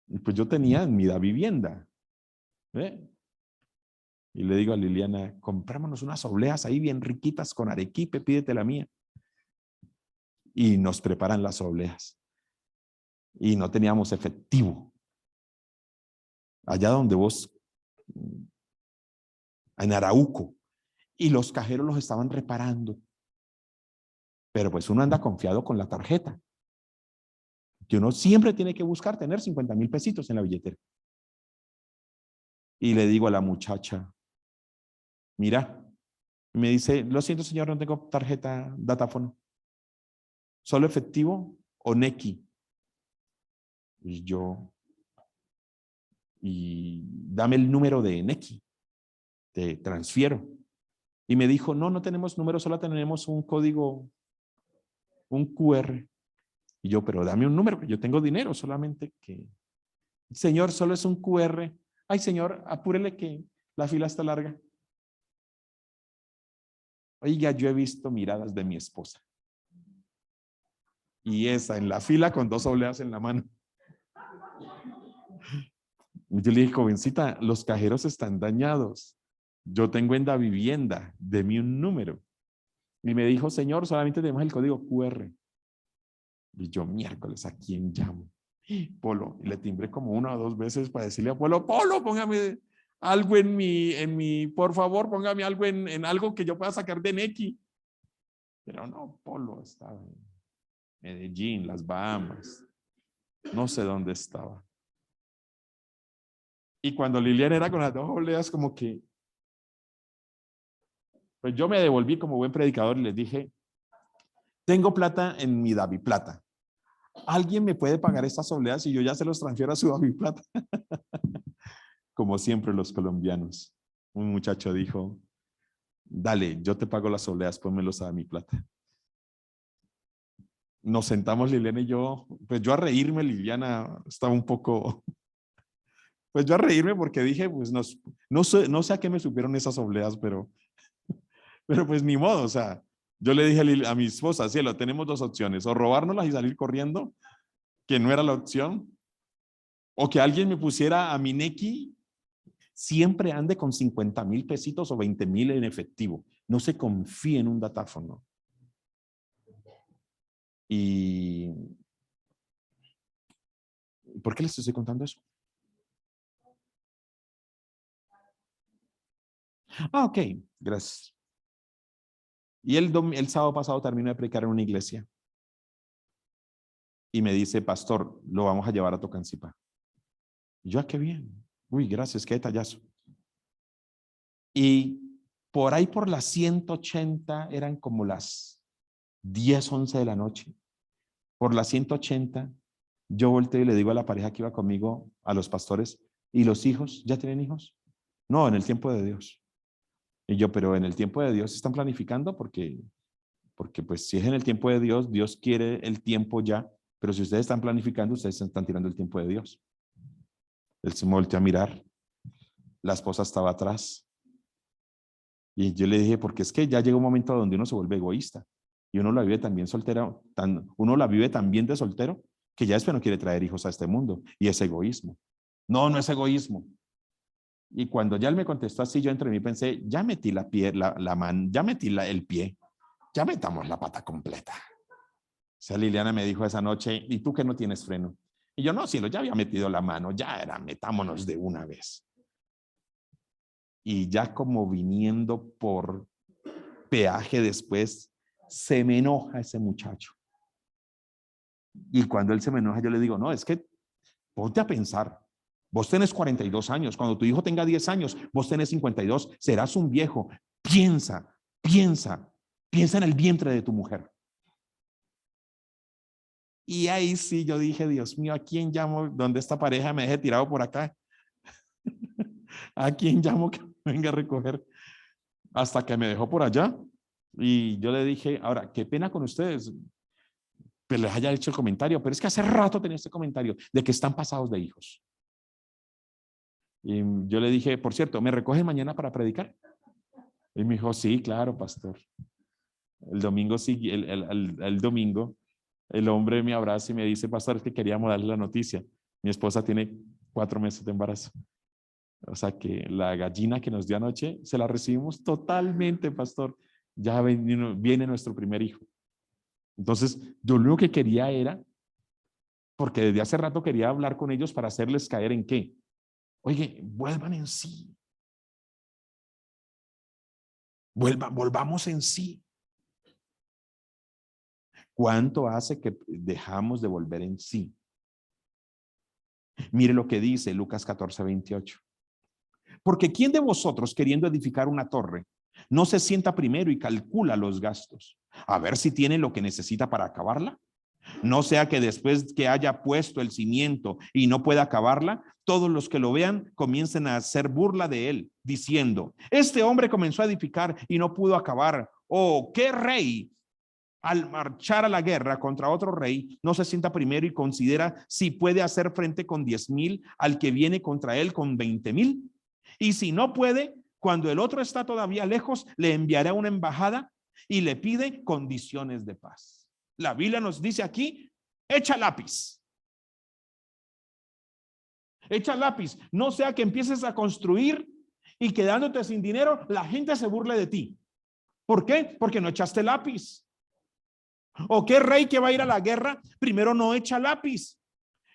y pues yo tenía en mi vivienda. ¿Ve? Y le digo a Liliana, comprémonos unas obleas ahí bien riquitas con arequipe, pídete la mía. Y nos preparan las obleas. Y no teníamos efectivo. Allá donde vos, en Arauco, y los cajeros los estaban reparando. Pero pues uno anda confiado con la tarjeta. Que uno siempre tiene que buscar tener 50,000 pesitos en la billetera. Y le digo a la muchacha, mira, me dice, lo siento señor, no tengo tarjeta datáfono. ¿Solo efectivo o Nequi? Y yo, y dame el número de Nequi, te transfiero. Y me dijo, no, no tenemos número, solo tenemos un código, un QR. Y yo, pero dame un número, que yo tengo dinero, solamente que... Señor, solo es un QR. Ay, señor, apúrele que la fila está larga. Oiga, yo he visto miradas de mi esposa. Y esa en la fila con 2 obleas en la mano. Y yo le dije, jovencita, los cajeros están dañados. Yo tengo en la vivienda, deme un número. Y me dijo, señor, solamente tenemos el código QR. Y yo, miércoles, ¿a quién llamo? Polo, y le timbré como 1 o 2 veces para decirle a Polo, Polo, póngame algo en mi, por favor, póngame algo en algo que yo pueda sacar de Nequi. Pero no, Polo estaba en Medellín, las Bahamas, no sé dónde estaba. Y cuando Liliana era con las 2 obleas, como que, pues yo me devolví como buen predicador y les dije, tengo plata en mi DaviPlata. ¿Alguien me puede pagar estas obleas y yo ya se los transfiero a su DaviPlata? Como siempre los colombianos. Un muchacho dijo, dale, yo te pago las obleas, pónmelos a mi plata. Nos sentamos Liliana y yo, pues yo a reírme, Liliana estaba un poco, pues yo a reírme porque dije, pues no sé a qué me supieron esas obleas, pero pues ni modo, o sea, yo le dije a mi esposa, cielo, tenemos 2 opciones, o robárnoslas y salir corriendo, que no era la opción, o que alguien me pusiera a mi Nequi, siempre ande con 50,000 pesitos o 20,000 en efectivo, no se confíe en un datáfono. Y ¿por qué les estoy contando eso? Ok, gracias. Y el sábado pasado termino de predicar en una iglesia. Y me dice, pastor, lo vamos a llevar a Tocancipá. Y yo, qué bien. Uy, gracias, qué detallazo. Y por ahí por las 180 eran como las 10, 11 de la noche. Por las 180, yo volteo y le digo a la pareja que iba conmigo, a los pastores, ¿y los hijos? ¿Ya tienen hijos? No, en el tiempo de Dios. Y yo, pero en el tiempo de Dios están planificando porque pues si es en el tiempo de Dios, Dios quiere el tiempo ya, pero si ustedes están planificando, ustedes están tirando el tiempo de Dios. Él se me volteó a mirar, la esposa estaba atrás. Y yo le dije, porque es que ya llega un momento donde uno se vuelve egoísta y uno la vive también soltero, uno la vive también de soltero, que ya después no quiere traer hijos a este mundo y es egoísmo. No, no es egoísmo. Y cuando ya él me contestó así, yo entre mí pensé, ya metí la mano, ya metí el pie, ya metamos la pata completa. O sea, Liliana me dijo esa noche, ¿y tú que no tienes freno? Y yo, no, cielo, ya había metido la mano, ya era, metámonos de una vez. Y ya como viniendo por peaje después, se me enoja ese muchacho. Y cuando él se me enoja, yo le digo, no, es que ponte a pensar. Vos tenés 42 años, cuando tu hijo tenga 10 años, vos tenés 52, serás un viejo. Piensa en el vientre de tu mujer. Y ahí sí yo dije, Dios mío, ¿a quién llamo donde esta pareja me deje tirado por acá? ¿A quién llamo que venga a recoger? Hasta que me dejó por allá. Y yo le dije, ahora, qué pena con ustedes, pues les haya hecho el comentario, pero es que hace rato tenía este comentario de que están pasados de hijos. Y yo le dije, por cierto, ¿me recogen mañana para predicar? Y me dijo, sí, claro, pastor. El domingo, el domingo, el hombre me abraza y me dice, pastor, es que queríamos darle la noticia. Mi esposa tiene 4 meses de embarazo. O sea que la gallina que nos dio anoche, se la recibimos totalmente, pastor. Ya viene nuestro primer hijo. Entonces, yo lo que quería era, porque desde hace rato quería hablar con ellos para hacerles caer en qué. Oye, vuelvan en sí. Volvamos en sí. ¿Cuánto hace que dejamos de volver en sí? Mire lo que dice Lucas 14:28. Porque ¿quién de vosotros, queriendo edificar una torre, no se sienta primero y calcula los gastos, a ver si tiene lo que necesita para acabarla? No sea que después que haya puesto el cimiento y no pueda acabarla, todos los que lo vean comiencen a hacer burla de él, diciendo, este hombre comenzó a edificar y no pudo acabar. Oh, ¿qué rey al marchar a la guerra contra otro rey no se sienta primero y considera si puede hacer frente con 10,000 al que viene contra él con 20,000? Y si no puede, cuando el otro está todavía lejos, le enviará una embajada y le pide condiciones de paz. La Biblia nos dice aquí, echa lápiz. Echa lápiz. No sea que empieces a construir y quedándote sin dinero, la gente se burle de ti. ¿Por qué? Porque no echaste lápiz. ¿O qué rey que va a ir a la guerra primero no echa lápiz?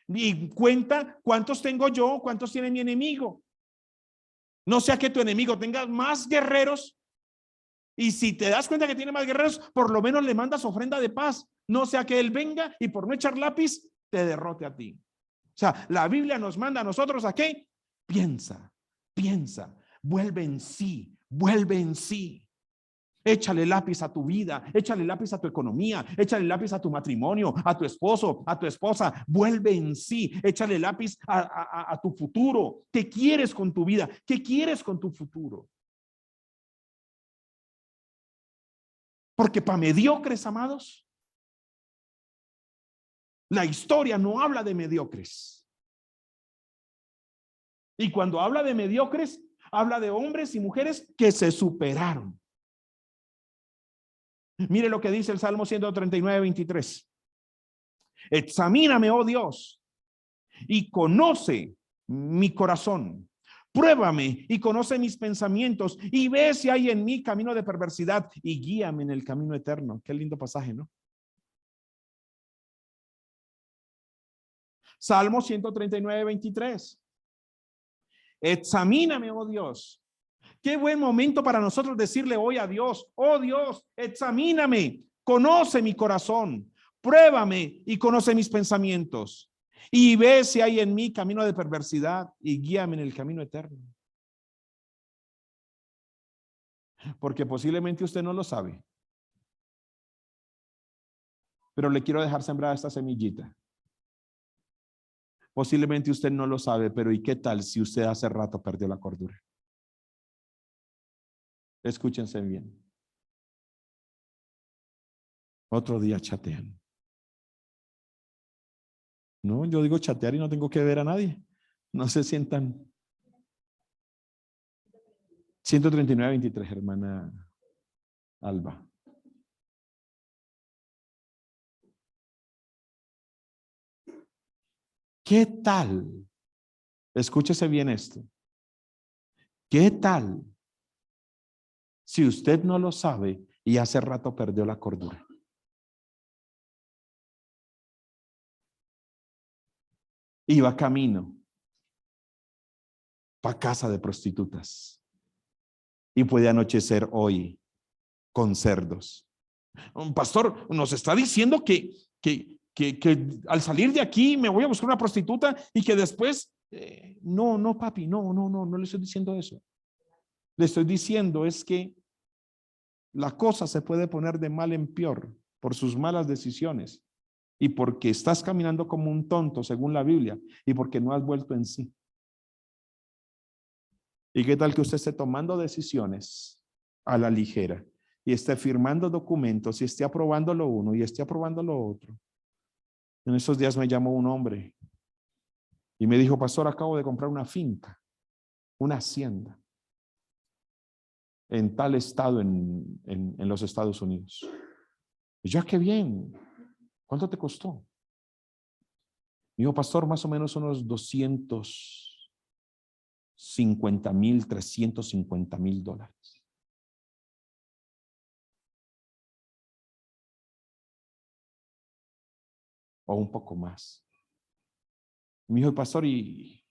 Y cuenta cuántos tengo yo, cuántos tiene mi enemigo. No sea que tu enemigo tenga más guerreros y si te das cuenta que tiene más guerreros, por lo menos le mandas ofrenda de paz. No sea que él venga y por no echar lápiz te derrote a ti. O sea, la Biblia nos manda a nosotros a qué? Piensa, piensa, vuelve en sí, vuelve en sí. Échale lápiz a tu vida, échale lápiz a tu economía, échale lápiz a tu matrimonio, a tu esposo, a tu esposa. Vuelve en sí, échale lápiz a tu futuro. ¿Qué quieres con tu vida? ¿Qué quieres con tu futuro? Porque para mediocres, amados, la historia no habla de mediocres. Y cuando habla de mediocres, habla de hombres y mujeres que se superaron. Mire lo que dice el Salmo 139:23. Examíname, oh Dios, y conoce mi corazón. Pruébame y conoce mis pensamientos y ve si hay en mí camino de perversidad y guíame en el camino eterno. Qué lindo pasaje, ¿no? Salmo 139:23. Examíname, oh Dios. Qué buen momento para nosotros decirle hoy a Dios, oh Dios, examíname, conoce mi corazón, pruébame y conoce mis pensamientos y ve si hay en mí camino de perversidad y guíame en el camino eterno. Porque posiblemente usted no lo sabe, pero le quiero dejar sembrada esta semillita. Posiblemente usted no lo sabe, pero ¿y qué tal si usted hace rato perdió la cordura? Escúchense bien. Otro día chatean. No, yo digo chatear y no tengo que ver a nadie. No se sientan. 139:23, hermana Alba. ¿Qué tal? Escúchese bien esto. ¿Qué tal si usted no lo sabe y hace rato perdió la cordura? Iba camino para casa de prostitutas y puede anochecer hoy con cerdos. Un pastor nos está diciendo que al salir de aquí me voy a buscar una prostituta y que después, no, papi, no le estoy diciendo eso. Le estoy diciendo es que la cosa se puede poner de mal en peor por sus malas decisiones. y porque estás caminando como un tonto, según la Biblia, y porque no has vuelto en sí. ¿Y qué tal que usted esté tomando decisiones a la ligera y esté firmando documentos y esté aprobando lo uno y esté aprobando lo otro? En esos días me llamó un hombre y me dijo: pastor, acabo de comprar una finca, una hacienda en tal estado en los Estados Unidos. Y yo: qué bien. ¿Cuánto te costó? Me dijo: pastor, más o menos unos 250,000, $350,000. O un poco más. Me dijo: pastor, y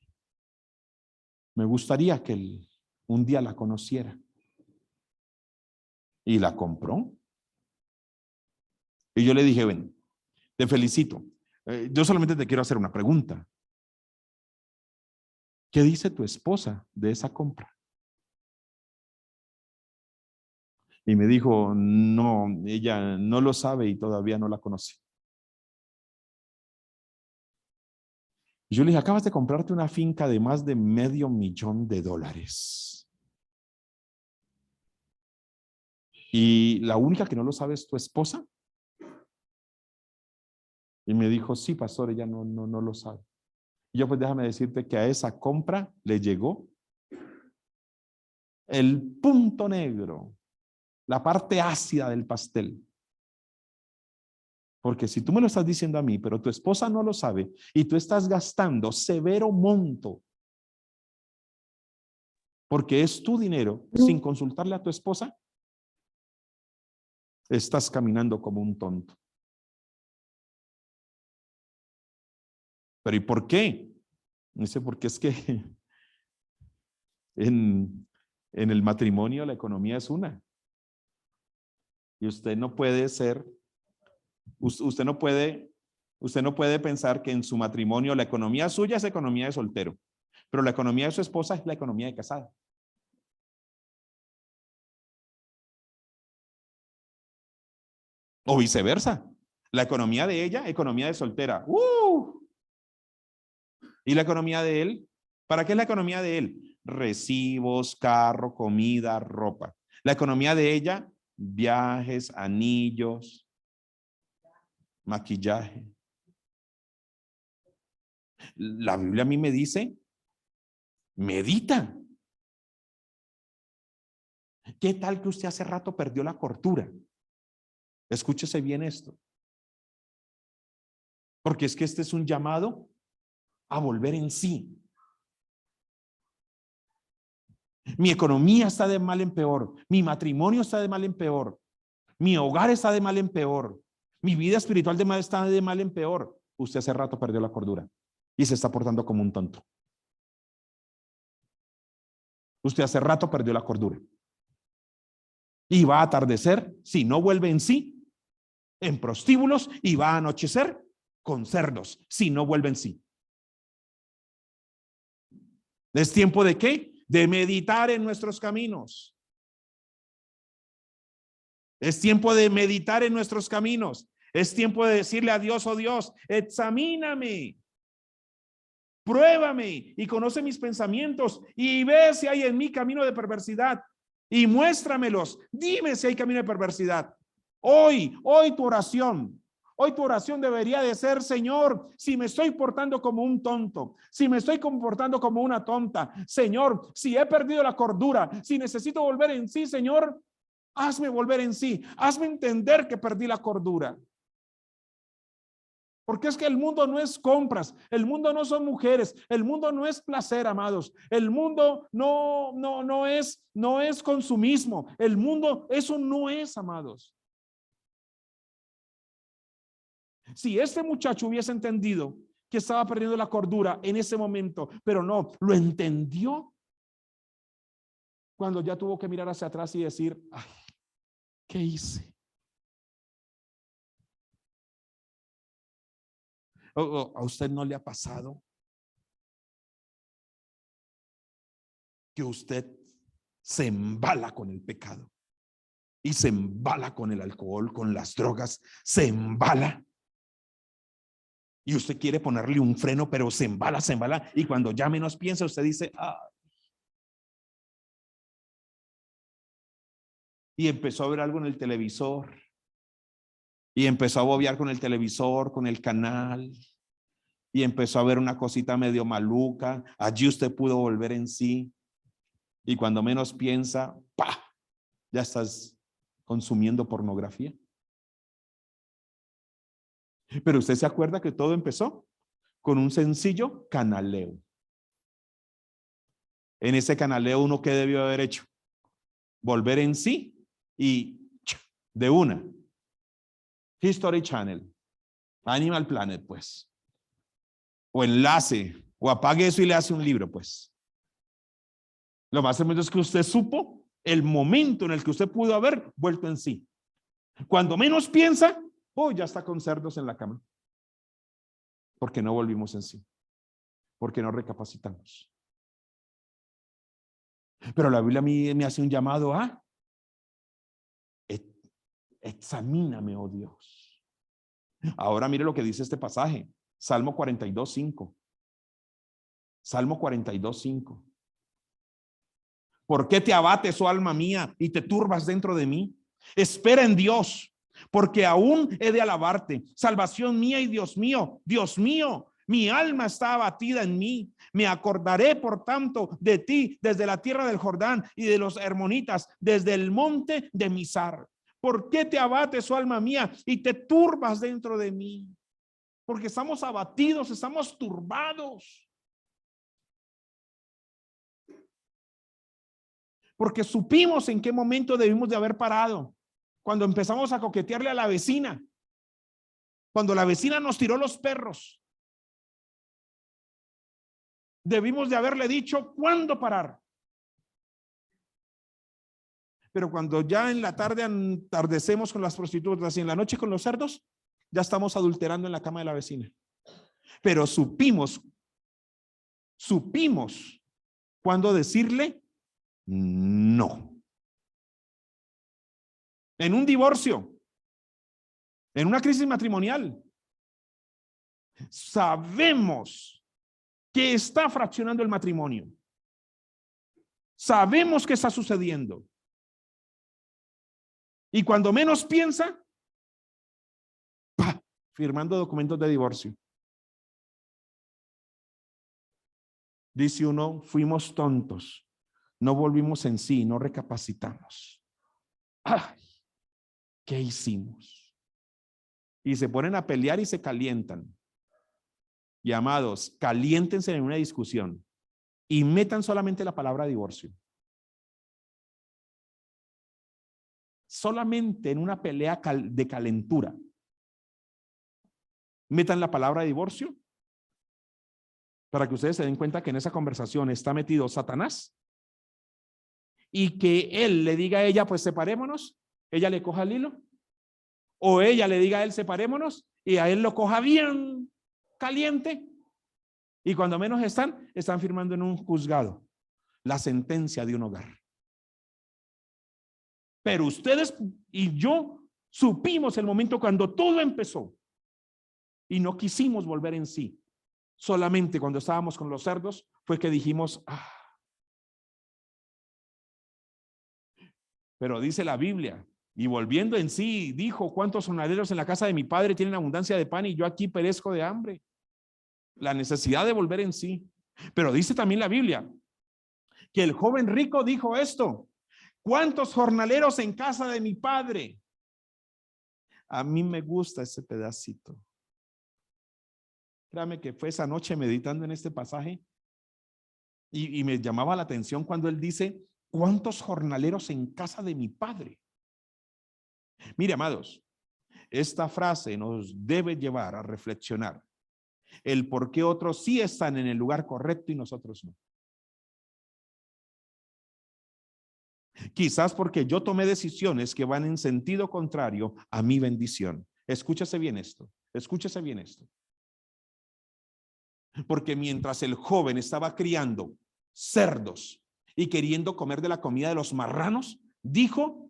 me gustaría que un día la conociera. Y la compró. Y yo le dije: bueno, te felicito. Yo solamente te quiero hacer una pregunta. ¿Qué dice tu esposa de esa compra? Y me dijo: no, ella no lo sabe y todavía no la conoce. Y yo le dije: acabas de comprarte una finca de más de $500,000. Y la única que no lo sabe es tu esposa. Y me dijo: sí, pastor, ella no lo sabe. Y yo: pues déjame decirte que a esa compra le llegó el punto negro, la parte ácida del pastel. Porque si tú me lo estás diciendo a mí, pero tu esposa no lo sabe y tú estás gastando severo monto porque es tu dinero sin consultarle a tu esposa, estás caminando como un tonto. Pero ¿y por qué? Dice: porque es que en, en el matrimonio la economía es una. Y usted no puede ser, usted no puede pensar que en su matrimonio la economía suya es economía de soltero, pero la economía de su esposa es la economía de casada. O viceversa. La economía de ella, economía de soltera. ¿Y la economía de él? ¿Para qué es la economía de él? Recibos, carro, comida, ropa. La economía de ella, viajes, anillos, maquillaje. La Biblia a mí me dice: medita. ¿Qué tal que usted hace rato perdió la cordura? Escúchese bien esto. Porque es que este es un llamado a volver en sí. Mi economía está de mal en peor. Mi matrimonio está de mal en peor. Mi hogar está de mal en peor. Mi vida espiritual está de mal en peor. Usted hace rato perdió la cordura y se está portando como un tonto. Usted hace rato perdió la cordura. Y va a atardecer, si no vuelve en sí, en prostíbulos, y va a anochecer con cerdos, si no vuelve en sí. ¿Es tiempo de qué? De meditar en nuestros caminos. Es tiempo de meditar en nuestros caminos. Es tiempo de decirle a Dios: oh Dios, examíname, pruébame y conoce mis pensamientos y ve si hay en mí camino de perversidad y muéstramelos. Dime si hay camino de perversidad. Hoy tu oración debería de ser: Señor, si me estoy portando como un tonto, si me estoy comportando como una tonta, Señor, si he perdido la cordura, si necesito volver en sí, Señor, hazme volver en sí, hazme entender que perdí la cordura. Porque es que el mundo no es compras, el mundo no son mujeres, el mundo no es placer, amados. El mundo no es consumismo. El mundo, eso no es, amados. Si este muchacho hubiese entendido que estaba perdiendo la cordura en ese momento, pero no, lo entendió cuando ya tuvo que mirar hacia atrás y decir: ay, ¿qué hice? ¿A usted no le ha pasado que usted se embala con el pecado y se embala con el alcohol, con las drogas, se embala Y usted quiere ponerle un freno, pero se embala, se embala. Y cuando ya menos piensa, usted dice, y empezó a ver algo en el televisor. Y empezó a bobear con el televisor, con el canal. Y empezó a ver una cosita medio maluca. Allí usted pudo volver en sí. Y cuando menos piensa, ¡pah! Ya estás consumiendo pornografía. Pero usted se acuerda que todo empezó con un sencillo canaleo. En ese canaleo, ¿uno qué debió haber hecho? Volver en sí y de una. History Channel, Animal Planet, pues. O enlace, o apague eso y le hace un libro, pues. Lo más tremendo es que usted supo el momento en el que usted pudo haber vuelto en sí. Cuando menos piensa, ya está con cerdos en la cama. Porque no volvimos en sí. Porque no recapacitamos. Pero la Biblia a mí me hace un llamado a examíname, oh Dios. Ahora mire lo que dice este pasaje. Salmo 42:5. Salmo 42:5. ¿Por qué te abates, oh alma mía, y te turbas dentro de mí? Espera en Dios, porque aún he de alabarte. Salvación mía y Dios mío, mi alma está abatida en mí. Me acordaré, por tanto, de ti desde la tierra del Jordán y de los hermonitas, desde el monte de Mizar. ¿Por qué te abates, oh alma mía, y te turbas dentro de mí? Porque estamos abatidos, estamos turbados. Porque supimos en qué momento debimos de haber parado. Cuando empezamos a coquetearle a la vecina. Cuando la vecina nos tiró los perros. Debimos de haberle dicho cuándo parar. Pero cuando ya en la tarde atardecemos con las prostitutas y en la noche con los cerdos, ya estamos adulterando en la cama de la vecina. Pero supimos cuándo decirle no. En un divorcio, en una crisis matrimonial, sabemos que está fraccionando el matrimonio. Sabemos que está sucediendo. Y cuando menos piensa, ¡pah!, firmando documentos de divorcio. Dice uno, fuimos tontos. No volvimos en sí, no recapacitamos. ¡Ay! ¿Qué hicimos? Y se ponen a pelear y se calientan. Y amados, caliéntense en una discusión y metan solamente la palabra divorcio. Solamente en una pelea de calentura. Metan la palabra divorcio para que ustedes se den cuenta que en esa conversación está metido Satanás y que él le diga a ella, pues separémonos, ella le coja el hilo, o ella le diga a él, separémonos, y a él lo coja bien caliente, y cuando menos están firmando en un juzgado la sentencia de un hogar. Pero ustedes y yo supimos el momento cuando todo empezó y no quisimos volver en sí. Solamente cuando estábamos con los cerdos fue que dijimos, Pero dice la Biblia, y volviendo en sí, dijo, ¿cuántos jornaleros en la casa de mi padre tienen abundancia de pan y yo aquí perezco de hambre? La necesidad de volver en sí. Pero dice también la Biblia que el joven rico dijo esto, ¿cuántos jornaleros en casa de mi padre? A mí me gusta ese pedacito. Créame que fue esa noche meditando en este pasaje y me llamaba la atención cuando él dice, ¿cuántos jornaleros en casa de mi padre? Mire, amados, esta frase nos debe llevar a reflexionar el por qué otros sí están en el lugar correcto y nosotros no. Quizás porque yo tomé decisiones que van en sentido contrario a mi bendición. Escúchese bien esto, escúchese bien esto. Porque mientras el joven estaba criando cerdos y queriendo comer de la comida de los marranos, dijo,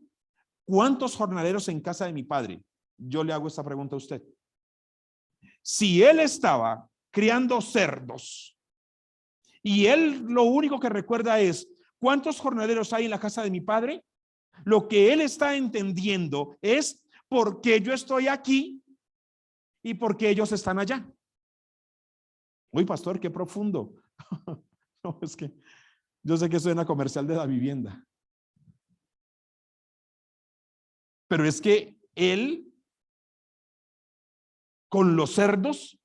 ¿cuántos jornaleros en casa de mi padre? Yo le hago esta pregunta a usted. Si él estaba criando cerdos y él lo único que recuerda es ¿cuántos jornaleros hay en la casa de mi padre? Lo que él está entendiendo es por qué yo estoy aquí y por qué ellos están allá. Uy, pastor, qué profundo. No, es que yo sé que suena comercial de la vivienda. Pero es que él, con los cerdos,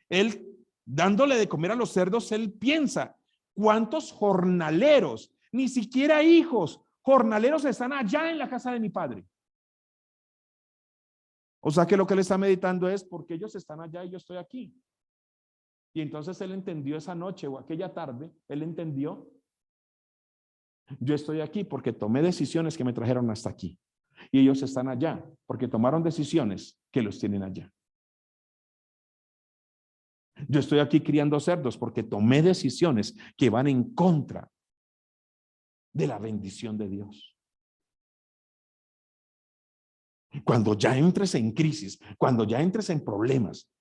él dándole de comer a los cerdos, él piensa, ¿cuántos jornaleros, ni siquiera hijos, jornaleros están allá en la casa de mi padre? O sea que lo que él está meditando es, ¿por qué ellos están allá y yo estoy aquí? Y entonces él entendió esa noche o aquella tarde, él entendió, yo estoy aquí porque tomé decisiones que me trajeron hasta aquí. Y ellos están allá porque tomaron decisiones que los tienen allá. Yo estoy aquí criando cerdos porque tomé decisiones que van en contra de la bendición de Dios. Cuando ya entres en crisis, cuando ya entres en problemas,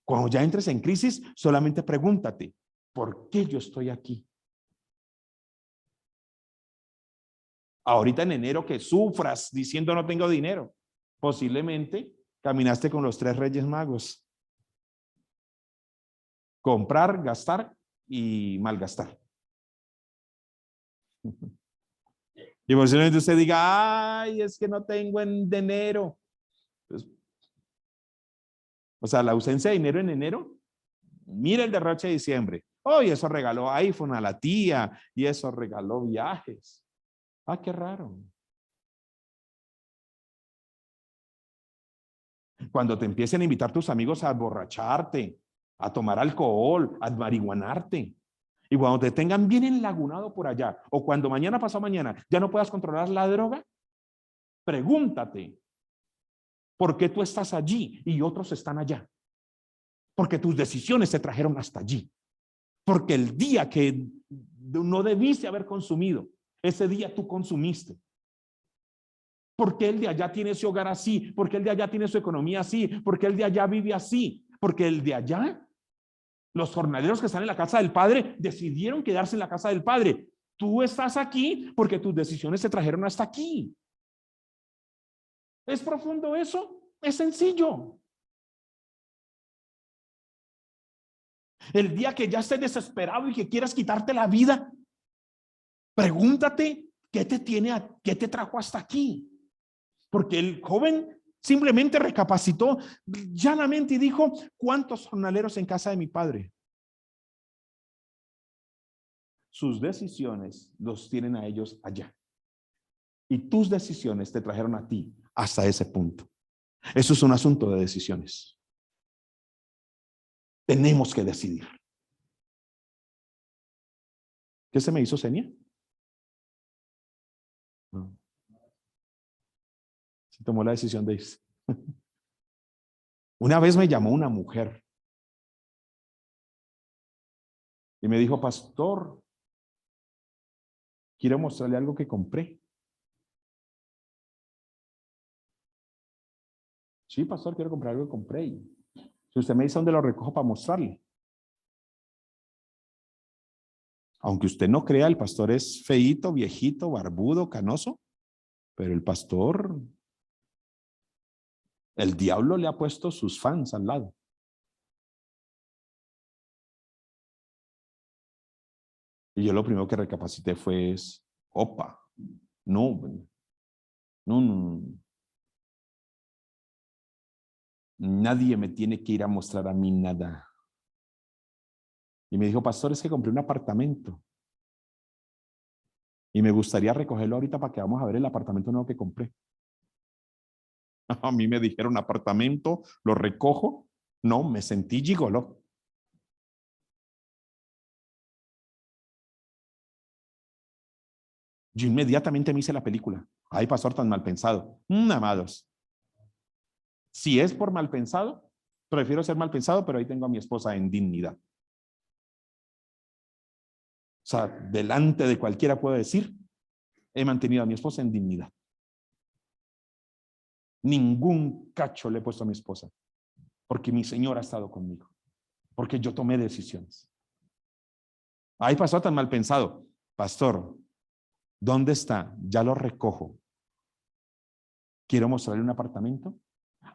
cuando ya entres en crisis, solamente pregúntate, ¿por qué yo estoy aquí? Ahorita en enero que sufras diciendo no tengo dinero, posiblemente caminaste con los 3 Reyes Magos. Comprar, gastar y malgastar. Y posiblemente usted diga, ay, es que no tengo en enero. Pues, o sea, la ausencia de dinero en enero, mira el derroche de diciembre. Oh, y eso regaló iPhone a la tía y eso regaló viajes. Ah, qué raro. Cuando te empiecen a invitar tus amigos a emborracharte, a tomar alcohol, a marihuanarte. Y cuando te tengan bien enlagunado por allá, o cuando mañana pasado mañana ya no puedas controlar la droga, pregúntate, ¿por qué tú estás allí y otros están allá? Porque tus decisiones te trajeron hasta allí. Porque el día que no debiste haber consumido, ese día tú consumiste. Porque el de allá tiene ese hogar así, porque el de allá tiene su economía así, porque el de allá vive así, porque el de allá, los jornaleros que están en la casa del Padre decidieron quedarse en la casa del Padre. Tú estás aquí porque tus decisiones te trajeron hasta aquí. ¿Es profundo eso? Es sencillo. El día que ya estés desesperado y que quieras quitarte la vida, pregúntate qué te trajo hasta aquí. Porque el joven simplemente recapacitó llanamente y dijo, ¿cuántos jornaleros en casa de mi padre? Sus decisiones los tienen a ellos allá. Y tus decisiones te trajeron a ti hasta ese punto. Eso es un asunto de decisiones. Tenemos que decidir. ¿Qué se me hizo, Senia? No. Se tomó la decisión de irse. Una vez me llamó una mujer y me dijo, pastor, quiero mostrarle algo que compré. Sí, pastor, quiero comprar algo que compré. Y si usted me dice dónde lo recojo para mostrarle. Aunque usted no crea, el pastor es feíto, viejito, barbudo, canoso, pero el pastor, el diablo le ha puesto sus fans al lado. Y yo lo primero que recapacité fue, opa, no, no, no, nadie me tiene que ir a mostrar a mí nada. Y me dijo, pastor, es que compré un apartamento. Y me gustaría recogerlo ahorita para que vamos a ver el apartamento nuevo que compré. A mí me dijeron apartamento, lo recojo. No, me sentí gigoló. Yo inmediatamente me hice la película. Ay, pastor, tan mal pensado. Amados. Si es por mal pensado, prefiero ser mal pensado, pero ahí tengo a mi esposa en dignidad. O sea, delante de cualquiera puedo decir, he mantenido a mi esposa en dignidad. Ningún cacho le he puesto a mi esposa. porque mi Señor ha estado conmigo, porque yo tomé decisiones. Ay, pastor, tan mal pensado. Pastor, ¿dónde está? Ya lo recojo. Quiero mostrarle un apartamento.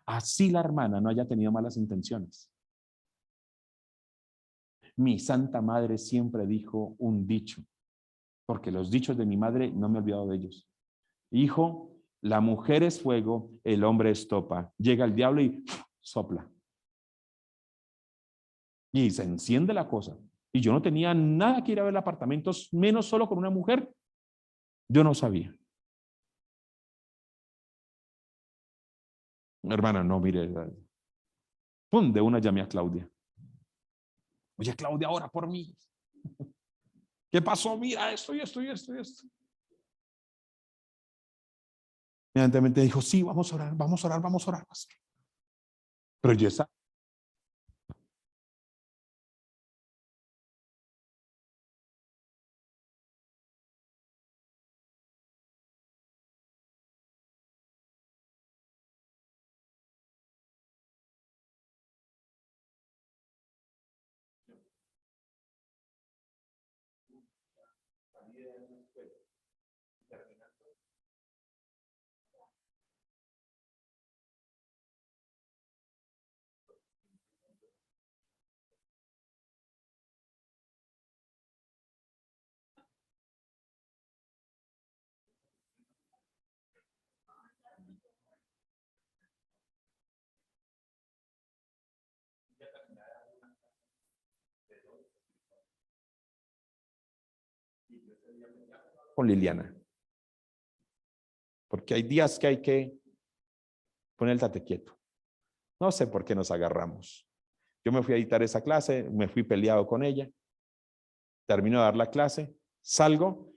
Así la hermana no haya tenido malas intenciones. Mi santa madre siempre dijo un dicho, porque los dichos de mi madre no me he olvidado de ellos. Hijo, la mujer es fuego, el hombre es estopa. Llega el diablo y sopla. Y se enciende la cosa. Y yo no tenía nada que ir a ver apartamentos, menos solo con una mujer. Yo no sabía. Hermana, no, mire. Pum, de una llamé a Claudia. Oye, Claudia, ora por mí. ¿Qué pasó? Mira esto y esto y esto y esto. Inmediatamente dijo, sí, vamos a orar, vamos a orar, vamos a orar. Pero yo esa. Con Liliana. Porque hay días que hay que poner el tate quieto. No sé por qué nos agarramos. Yo me fui a editar esa clase, me fui peleado con ella. Termino de dar la clase, salgo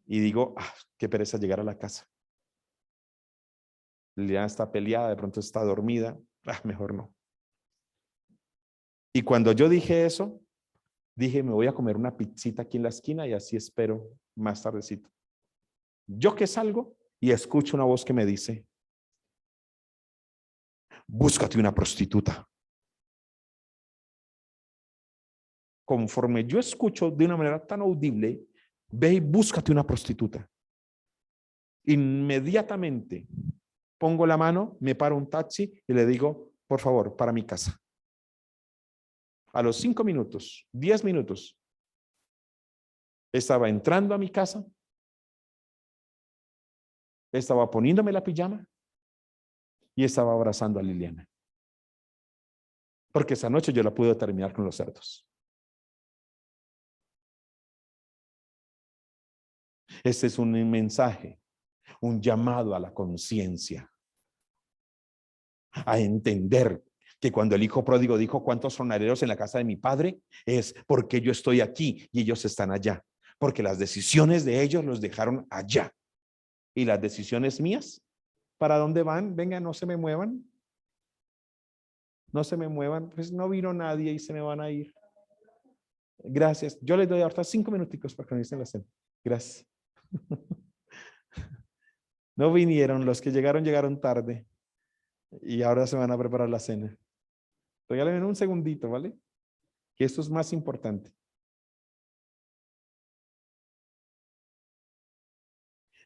y digo, qué pereza llegar a la casa. Liliana está peleada, de pronto está dormida. Mejor no. Y cuando yo dije eso, dije, me voy a comer una pizzita aquí en la esquina y así espero más tardecito. Yo que salgo y escucho una voz que me dice, búscate una prostituta. Conforme yo escucho de una manera tan audible, ve y búscate una prostituta. Inmediatamente pongo la mano, me paro un taxi y le digo, por favor, para mi casa. A los 5 minutos, 10 minutos, estaba entrando a mi casa, estaba poniéndome la pijama y estaba abrazando a Liliana. Porque esa noche yo la pude terminar con los cerdos. Este es un mensaje, un llamado a la conciencia, a entender que cuando el hijo pródigo dijo, ¿cuántos jornaleros en la casa de mi padre? Es porque yo estoy aquí y ellos están allá. Porque las decisiones de ellos los dejaron allá. ¿Y las decisiones mías? ¿Para dónde van? Venga, no se me muevan. No se me muevan. Pues no vino nadie y se me van a ir. Gracias. Yo les doy ahorita 5 minuticos para que me dicen la cena. Gracias. No vinieron. Los que llegaron tarde. Y ahora se van a preparar la cena. Regálenme un segundito, ¿vale? Que esto es más importante.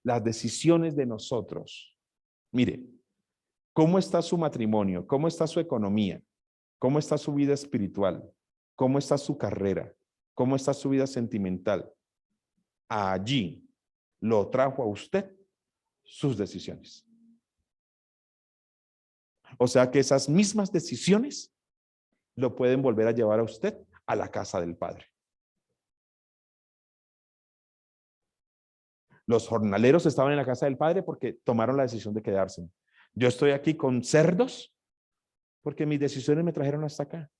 Las decisiones de nosotros. Mire, ¿cómo está su matrimonio? ¿Cómo está su economía? ¿Cómo está su vida espiritual? ¿Cómo está su carrera? ¿Cómo está su vida sentimental? Allí lo trajo a usted sus decisiones. O sea que esas mismas decisiones lo pueden volver a llevar a usted a la casa del Padre. Los jornaleros estaban en la casa del Padre porque tomaron la decisión de quedarse. Yo estoy aquí con cerdos porque mis decisiones me trajeron hasta acá.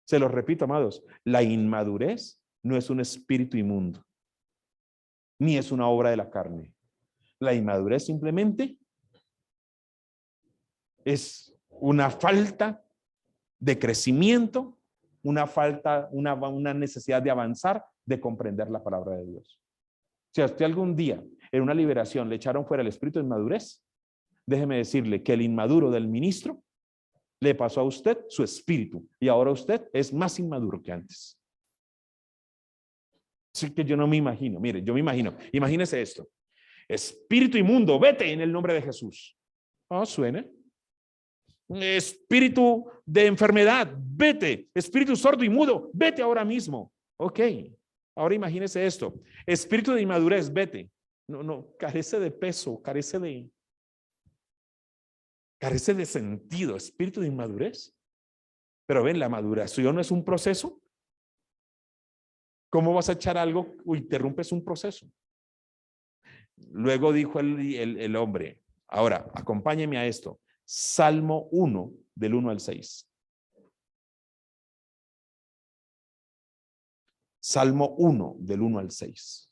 Se los repito, amados, la inmadurez no es un espíritu inmundo, ni es una obra de la carne. La inmadurez simplemente es una falta de crecimiento, una necesidad de avanzar, de comprender la palabra de Dios. Si a usted algún día en una liberación le echaron fuera el espíritu de inmadurez, déjeme decirle que el inmaduro del ministro Le pasó a usted su espíritu y ahora usted es más inmaduro que antes. Así que yo no me imagino, mire, yo me imagino, imagínese esto. Espíritu inmundo, vete en el nombre de Jesús. Oh, suena. Espíritu de enfermedad, vete. Espíritu sordo y mudo, vete ahora mismo. Ok, ahora imagínese esto. Espíritu de inmadurez, vete. No, carece de peso, carece de sentido. Espíritu de inmadurez. Pero ven, la maduración no es un proceso. ¿Cómo vas a echar algo o interrumpes un proceso? Luego dijo el hombre, ahora acompáñeme a esto. Salmo 1, del 1 al 6. Salmo 1, del 1 al 6.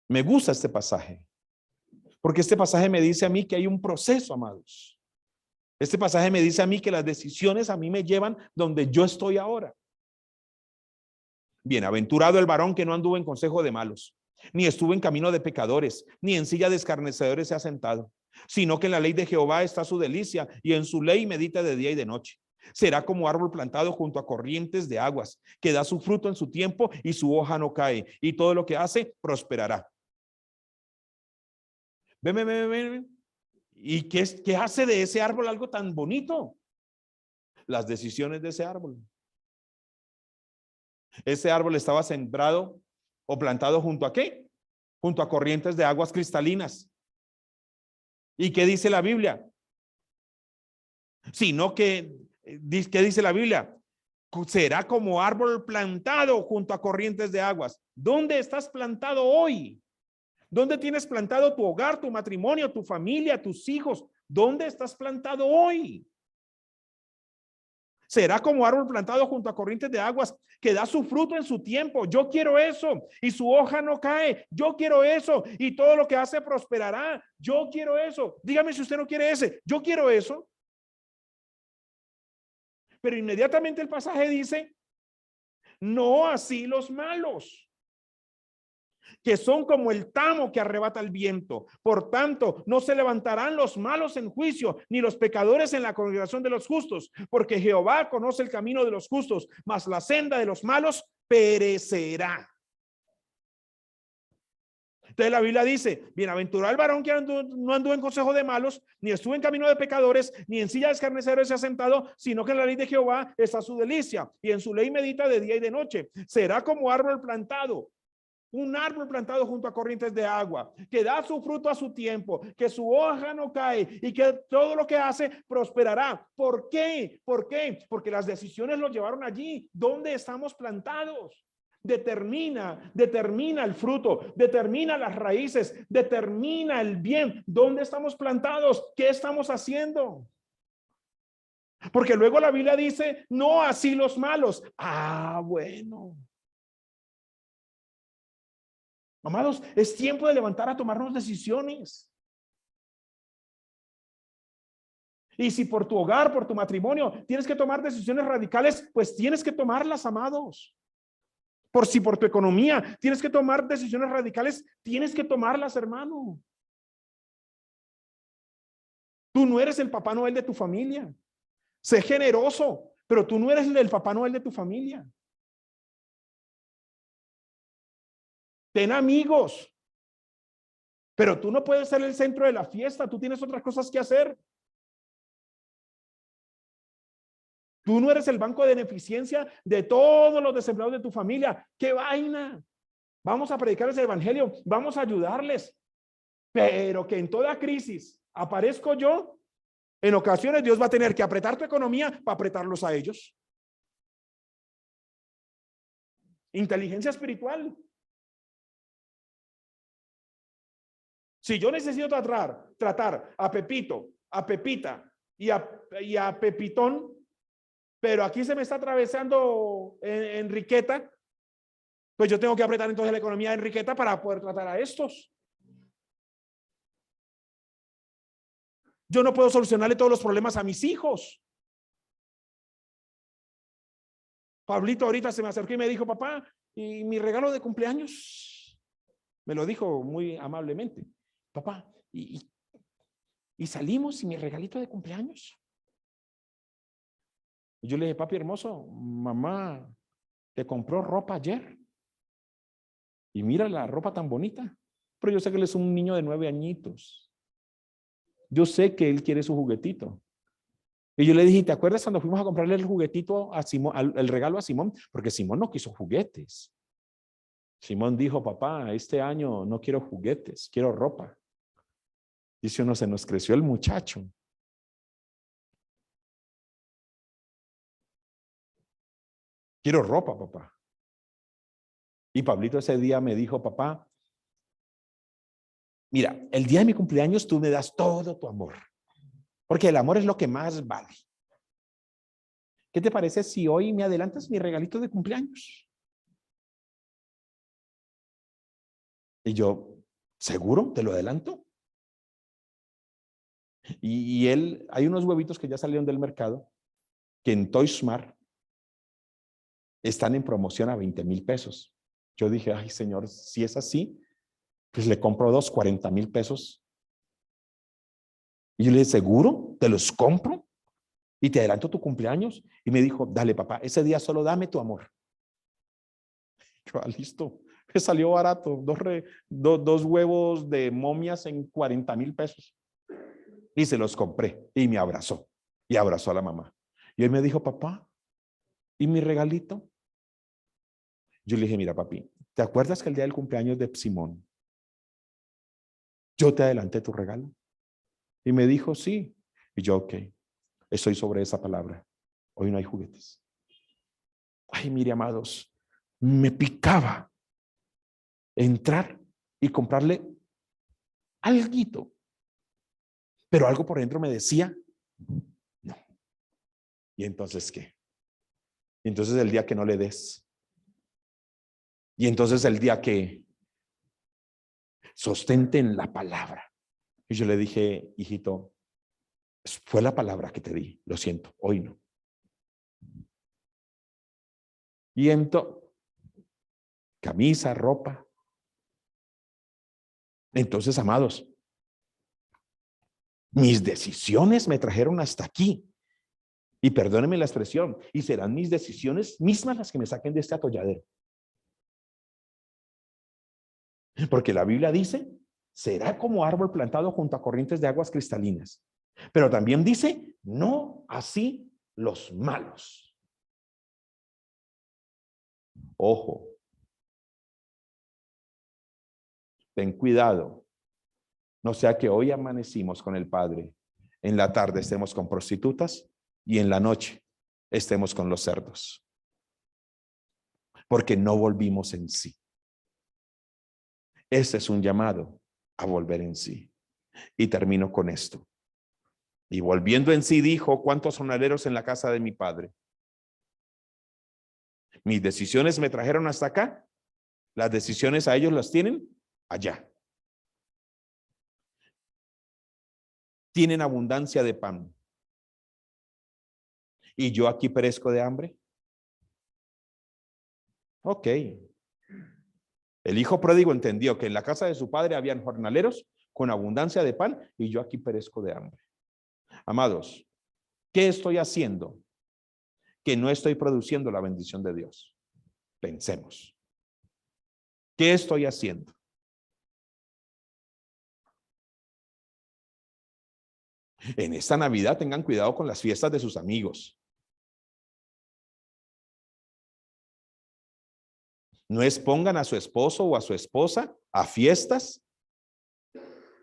Me gusta este pasaje, porque este pasaje me dice a mí que hay un proceso, amados. Este pasaje me dice a mí que las decisiones a mí me llevan donde yo estoy ahora. Bienaventurado el varón que no anduvo en consejo de malos, ni estuvo en camino de pecadores, ni en silla de escarnecedores se ha sentado, sino que en la ley de Jehová está su delicia, y en su ley medita de día y de noche. Será como árbol plantado junto a corrientes de aguas, que da su fruto en su tiempo y su hoja no cae, y todo lo que hace prosperará. Ven. ¿Y qué hace de ese árbol algo tan bonito? Las decisiones de ese árbol. Ese árbol estaba sembrado o plantado junto a ¿qué? Junto a corrientes de aguas cristalinas. ¿Y qué dice la Biblia? Sino que, ¿qué dice la Biblia? Será como árbol plantado junto a corrientes de aguas. ¿Dónde estás plantado hoy? ¿Dónde tienes plantado tu hogar, tu matrimonio, tu familia, tus hijos? ¿Dónde estás plantado hoy? Será como árbol plantado junto a corrientes de aguas que da su fruto en su tiempo. Yo quiero eso. Y su hoja no cae. Yo quiero eso. Y todo lo que hace prosperará. Yo quiero eso. Dígame si usted no quiere ese. Yo quiero eso. Pero inmediatamente el pasaje dice, no así los malos, que son como el tamo que arrebata el viento. Por tanto, no se levantarán los malos en juicio, ni los pecadores en la congregación de los justos, porque Jehová conoce el camino de los justos, mas la senda de los malos perecerá. Entonces la Biblia dice, bienaventurado el varón que no anduvo en consejo de malos, ni estuvo en camino de pecadores, ni en silla de escarnecedores se ha sentado, sino que en la ley de Jehová está su delicia, y en su ley medita de día y de noche. Será como árbol plantado, un árbol plantado junto a corrientes de agua, que da su fruto a su tiempo, que su hoja no cae y que todo lo que hace prosperará. ¿Por qué? ¿Por qué? Porque las decisiones los llevaron allí. ¿Dónde estamos plantados? Determina el fruto, determina las raíces, determina el bien. ¿Dónde estamos plantados? ¿Qué estamos haciendo? Porque luego la Biblia dice, no así los malos. Ah, bueno. Amados, es tiempo de levantar a tomarnos decisiones. Y si por tu hogar, por tu matrimonio, tienes que tomar decisiones radicales, pues tienes que tomarlas, amados. Si por tu economía tienes que tomar decisiones radicales, tienes que tomarlas, hermano. Tú no eres el Papá Noel de tu familia. Sé generoso, pero tú no eres el Papá Noel de tu familia. Ten amigos, pero tú no puedes ser el centro de la fiesta. Tú tienes otras cosas que hacer. Tú no eres el banco de beneficencia de todos los desempleados de tu familia. ¡Qué vaina! Vamos a predicarles el evangelio, vamos a ayudarles. Pero que en toda crisis aparezco yo, en ocasiones Dios va a tener que apretar tu economía para apretarlos a ellos. Inteligencia espiritual. Si yo necesito tratar a Pepito, a Pepita y a Pepitón, pero aquí se me está atravesando Enriqueta, pues yo tengo que apretar entonces la economía de Enriqueta para poder tratar a estos. Yo no puedo solucionarle todos los problemas a mis hijos. Pablito ahorita se me acercó y me dijo, papá, ¿y mi regalo de cumpleaños? Me lo dijo muy amablemente. Papá, ¿y Y salimos y mi regalito de cumpleaños. Y yo le dije, papi hermoso, mamá te compró ropa ayer. Y mira la ropa tan bonita. Pero yo sé que él es un niño de 9 añitos. Yo sé que él quiere su juguetito. Y yo le dije, ¿te acuerdas cuando fuimos a comprarle el juguetito a Simón, el regalo a Simón? Porque Simón no quiso juguetes. Simón dijo, papá, este año no quiero juguetes, quiero ropa. Dice uno, se nos creció el muchacho. Quiero ropa, papá. Y Pablito ese día me dijo, papá, mira, el día de mi cumpleaños tú me das todo tu amor. Porque el amor es lo que más vale. ¿Qué te parece si hoy me adelantas mi regalito de cumpleaños? Y yo, ¿seguro? ¿Te lo adelanto? Y él, hay unos huevitos que ya salieron del mercado, que en Toy Smart están en promoción a 20,000 pesos. Yo dije, ay señor, si es así, pues le compro 2, 40,000 pesos. Y yo le dije, ¿seguro? ¿Te los compro? Y te adelanto tu cumpleaños. Y me dijo, dale papá, ese día solo dame tu amor. Yo, listo. Me salió barato, dos huevos de momias en 40,000 pesos. Y se los compré y me abrazó. Y abrazó a la mamá. Y él me dijo, papá, ¿y mi regalito? Yo le dije, mira papi, ¿te acuerdas que el día del cumpleaños de Simón, yo te adelanté tu regalo? Y me dijo, sí. Y yo, ok, estoy sobre esa palabra. Hoy no hay juguetes. Ay, mire, amados, me picaba entrar y comprarle alguito, pero algo por dentro me decía, no. ¿Y entonces qué? Y entonces el día que no le des. Y entonces el día que sostente en la palabra. Y yo le dije, hijito, fue la palabra que te di, lo siento, hoy no. Y entonces, camisa, ropa. Entonces, amados, mis decisiones me trajeron hasta aquí. Y perdónenme la expresión, y serán mis decisiones mismas las que me saquen de este atolladero. Porque la Biblia dice, será como árbol plantado junto a corrientes de aguas cristalinas. Pero también dice, no así los malos. Ojo, ten cuidado. No sea que hoy amanecimos con el Padre, en la tarde estemos con prostitutas y en la noche estemos con los cerdos. Porque no volvimos en sí. Ese es un llamado a volver en sí. Y termino con esto. Y volviendo en sí dijo, ¿cuántos jornaleros en la casa de mi padre? Mis decisiones me trajeron hasta acá. Las decisiones a ellos las tienen allá. Tienen abundancia de pan. ¿Y yo aquí perezco de hambre? Ok. El hijo pródigo entendió que en la casa de su padre habían jornaleros con abundancia de pan y yo aquí perezco de hambre. Amados, ¿qué estoy haciendo? Que no estoy produciendo la bendición de Dios. Pensemos. ¿Qué estoy haciendo? En esta Navidad tengan cuidado con las fiestas de sus amigos. No expongan a su esposo o a su esposa a fiestas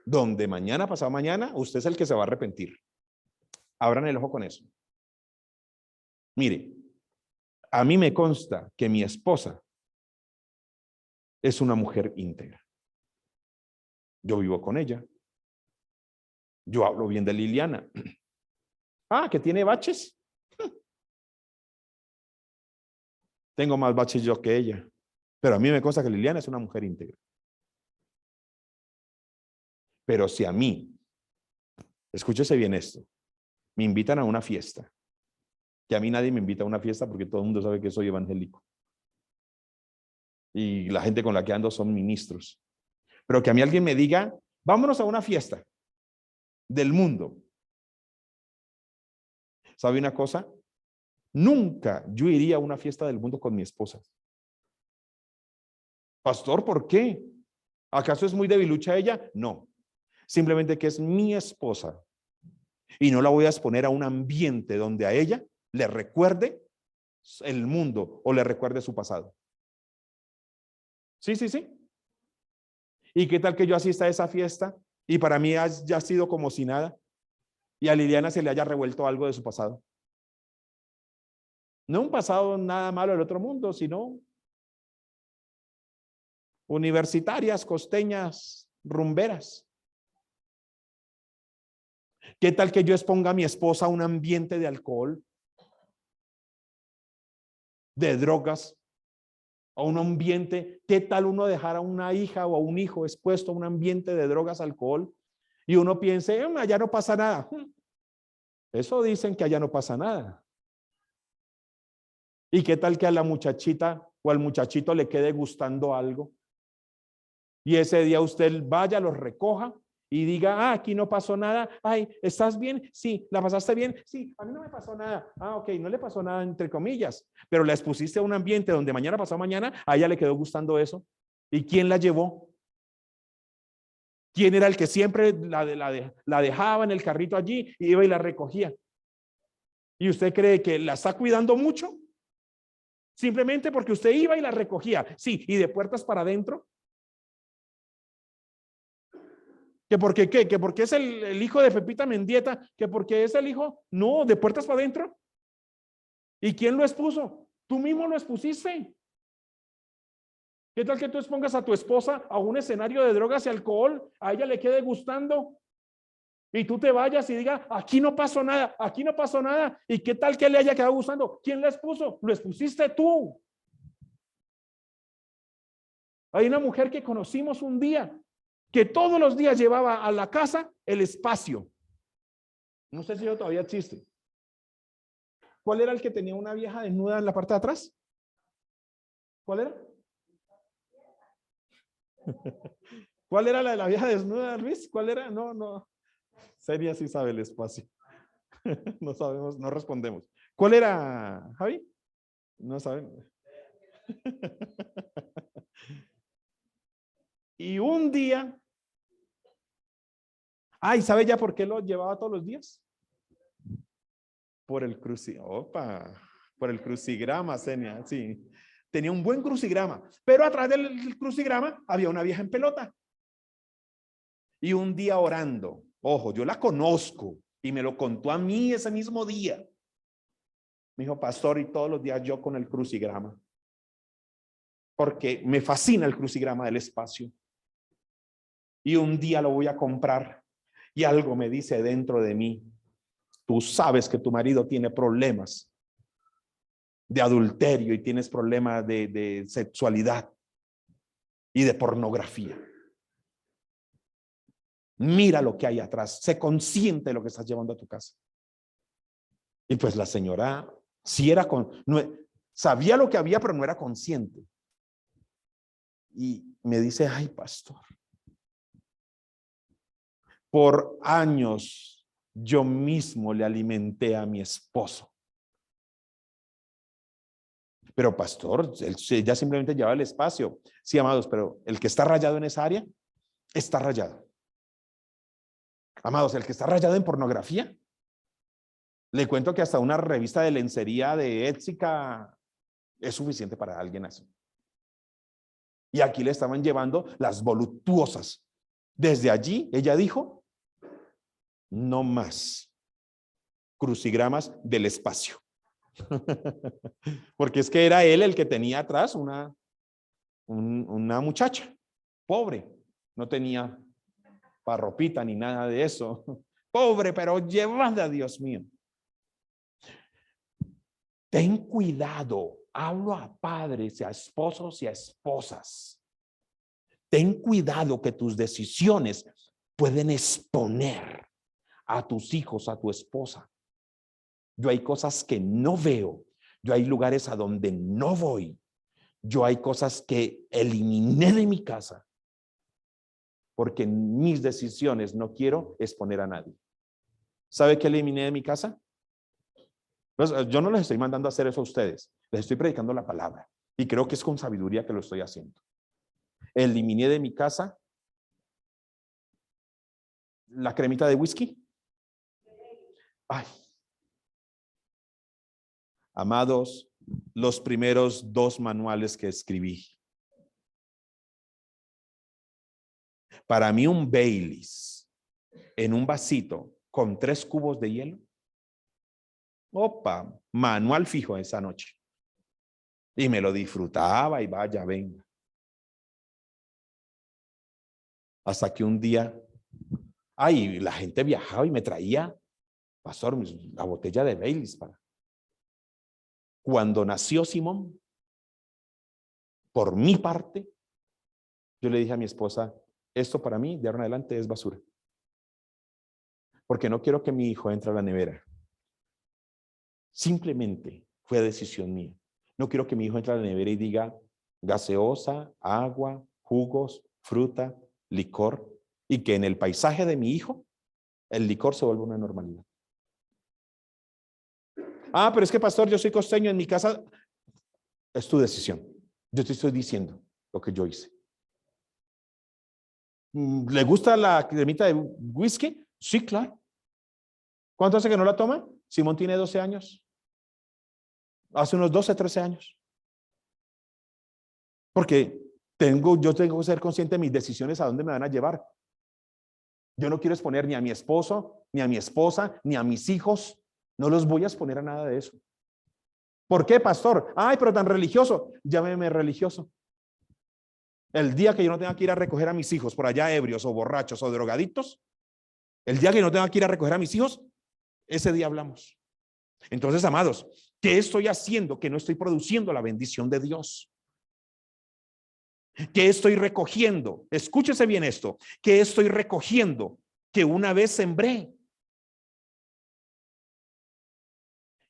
donde mañana, pasado mañana, usted es el que se va a arrepentir. Abran el ojo con eso. Mire, a mí me consta que mi esposa es una mujer íntegra. Yo vivo con ella. Yo hablo bien de Liliana. Ah, que tiene baches. Tengo más baches yo que ella. Pero a mí me consta que Liliana es una mujer íntegra. Pero si a mí, escúchese bien esto, me invitan a una fiesta, que a mí nadie me invita a una fiesta porque todo el mundo sabe que soy evangélico. Y la gente con la que ando son ministros. Pero que a mí alguien me diga, vámonos a una fiesta. del mundo. ¿Sabe una cosa? Nunca yo iría a una fiesta del mundo con mi esposa. Pastor, ¿por qué? ¿Acaso es muy debilucha ella? No, simplemente que es mi esposa y no la voy a exponer a un ambiente donde a ella le recuerde el mundo o le recuerde su pasado. Sí, sí, sí. ¿Y qué tal que yo asista a esa fiesta y para mí ya ha sido como si nada y a Liliana se le haya revuelto algo de su pasado? No un pasado nada malo del otro mundo, sino universitarias, costeñas, rumberas. ¿Qué tal que yo exponga a mi esposa a un ambiente de alcohol, de drogas, a un ambiente? ¿Qué tal uno dejar a una hija o a un hijo expuesto a un ambiente de drogas, alcohol, y uno piense, allá no pasa nada? Eso dicen que allá no pasa nada. ¿Y qué tal que a la muchachita o al muchachito le quede gustando algo? Y ese día usted vaya, los recoja y diga, aquí no pasó nada. Ay, ¿estás bien? Sí. ¿La pasaste bien? Sí, a mí no me pasó nada. Ok, no le pasó nada entre comillas, pero la expusiste a un ambiente donde mañana pasado mañana a ella le quedó gustando eso. ¿Y quién la llevó? ¿Quién era el que siempre la dejaba en el carrito allí y iba y la recogía? ¿Y usted cree que la está cuidando mucho? Simplemente porque usted iba y la recogía. Sí, y de puertas para adentro. ¿Que porque qué? ¿Que porque es el hijo de Pepita Mendieta? ¿Que porque es el hijo? No, de puertas para adentro. ¿Y quién lo expuso? Tú mismo lo expusiste. ¿Qué tal que tú expongas a tu esposa a un escenario de drogas y alcohol? A ella le quede gustando. Y tú te vayas y digas, aquí no pasó nada, aquí no pasó nada. ¿Y qué tal que le haya quedado gustando? ¿Quién la expuso? Lo expusiste tú. Hay una mujer que conocimos un día que todos los días llevaba a la casa el espacio. No sé si eso todavía existe. ¿Cuál era el que tenía una vieja desnuda en la parte de atrás? ¿Cuál era? ¿Cuál era la de la vieja desnuda, Luis? ¿Cuál era? No, no. Seria sí sabe el espacio. No sabemos, no respondemos. ¿Cuál era, Javi? No sabemos. Y un día, ¿sabe ya por qué lo llevaba todos los días? Por el por el crucigrama, Senia, sí. Tenía un buen crucigrama, pero atrás del crucigrama había una vieja en pelota. Y un día orando, ojo, yo la conozco y me lo contó a mí ese mismo día. Me dijo, pastor, y todos los días yo con el crucigrama, porque me fascina el crucigrama del espacio. Y un día lo voy a comprar y algo me dice dentro de mí, tú sabes que tu marido tiene problemas de adulterio y tienes problemas de sexualidad y de pornografía. Mira lo que hay atrás, sé consciente de lo que estás llevando a tu casa. Y pues la señora, sí era sabía lo que había, pero no era consciente. Y me dice, ay, pastor, por años yo mismo le alimenté a mi esposo. Pero pastor, ella simplemente lleva el espacio. Sí, amados, pero el que está rayado en esa área, está rayado. Amados, el que está rayado en pornografía, le cuento que hasta una revista de lencería de Ética es suficiente para alguien así. Y aquí le estaban llevando las voluptuosas. Desde allí, ella dijo, no más crucigramas del espacio. Porque es que era él el que tenía atrás una muchacha pobre, no tenía parropita ni nada de eso, pobre pero llevada, Dios mío. Ten cuidado, hablo a padres y a esposos y a esposas. Ten cuidado que tus decisiones pueden exponer a tus hijos, a tu esposa. Yo hay cosas que no veo, yo hay lugares a donde no voy. Yo hay cosas que eliminé de mi casa porque en mis decisiones no quiero exponer a nadie. ¿Sabe qué eliminé de mi casa? Pues, yo no les estoy mandando a hacer eso a ustedes, les estoy predicando la palabra y creo que es con sabiduría que lo estoy haciendo. Eliminé de mi casa la cremita de whisky. Ay, amados, los primeros 2 manuales que escribí. Para mí un Baileys en un vasito con 3 cubos de hielo. Opa, manual fijo esa noche. Y me lo disfrutaba y vaya, venga. Hasta que un día, ay, la gente viajaba y me traía, pastor, la botella de Baileys para. Cuando nació Simón, por mi parte, yo le dije a mi esposa, esto para mí de ahora en adelante es basura. Porque no quiero que mi hijo entre a la nevera. Simplemente fue decisión mía. No quiero que mi hijo entre a la nevera y diga gaseosa, agua, jugos, fruta, licor, y que en el paisaje de mi hijo el licor se vuelva una normalidad. Ah, pero es que pastor, yo soy costeño, en mi casa es tu decisión. Yo te estoy diciendo lo que yo hice. ¿Le gusta la cremita de whisky? Sí, claro. ¿Cuánto hace que no la toma? Simón tiene 12 años. Hace unos 12, 13 años. Porque yo tengo que ser consciente de mis decisiones a dónde me van a llevar. Yo no quiero exponer ni a mi esposo, ni a mi esposa, ni a mis hijos. No los voy a exponer a nada de eso. ¿Por qué, pastor? Ay, pero tan religioso. Llámeme religioso. El día que yo no tenga que ir a recoger a mis hijos por allá ebrios o borrachos o drogadictos, el día que no tenga que ir a recoger a mis hijos, ese día hablamos. Entonces, amados, ¿qué estoy haciendo que no estoy produciendo la bendición de Dios? ¿Qué estoy recogiendo? Escúchese bien esto. ¿Qué estoy recogiendo que una vez sembré?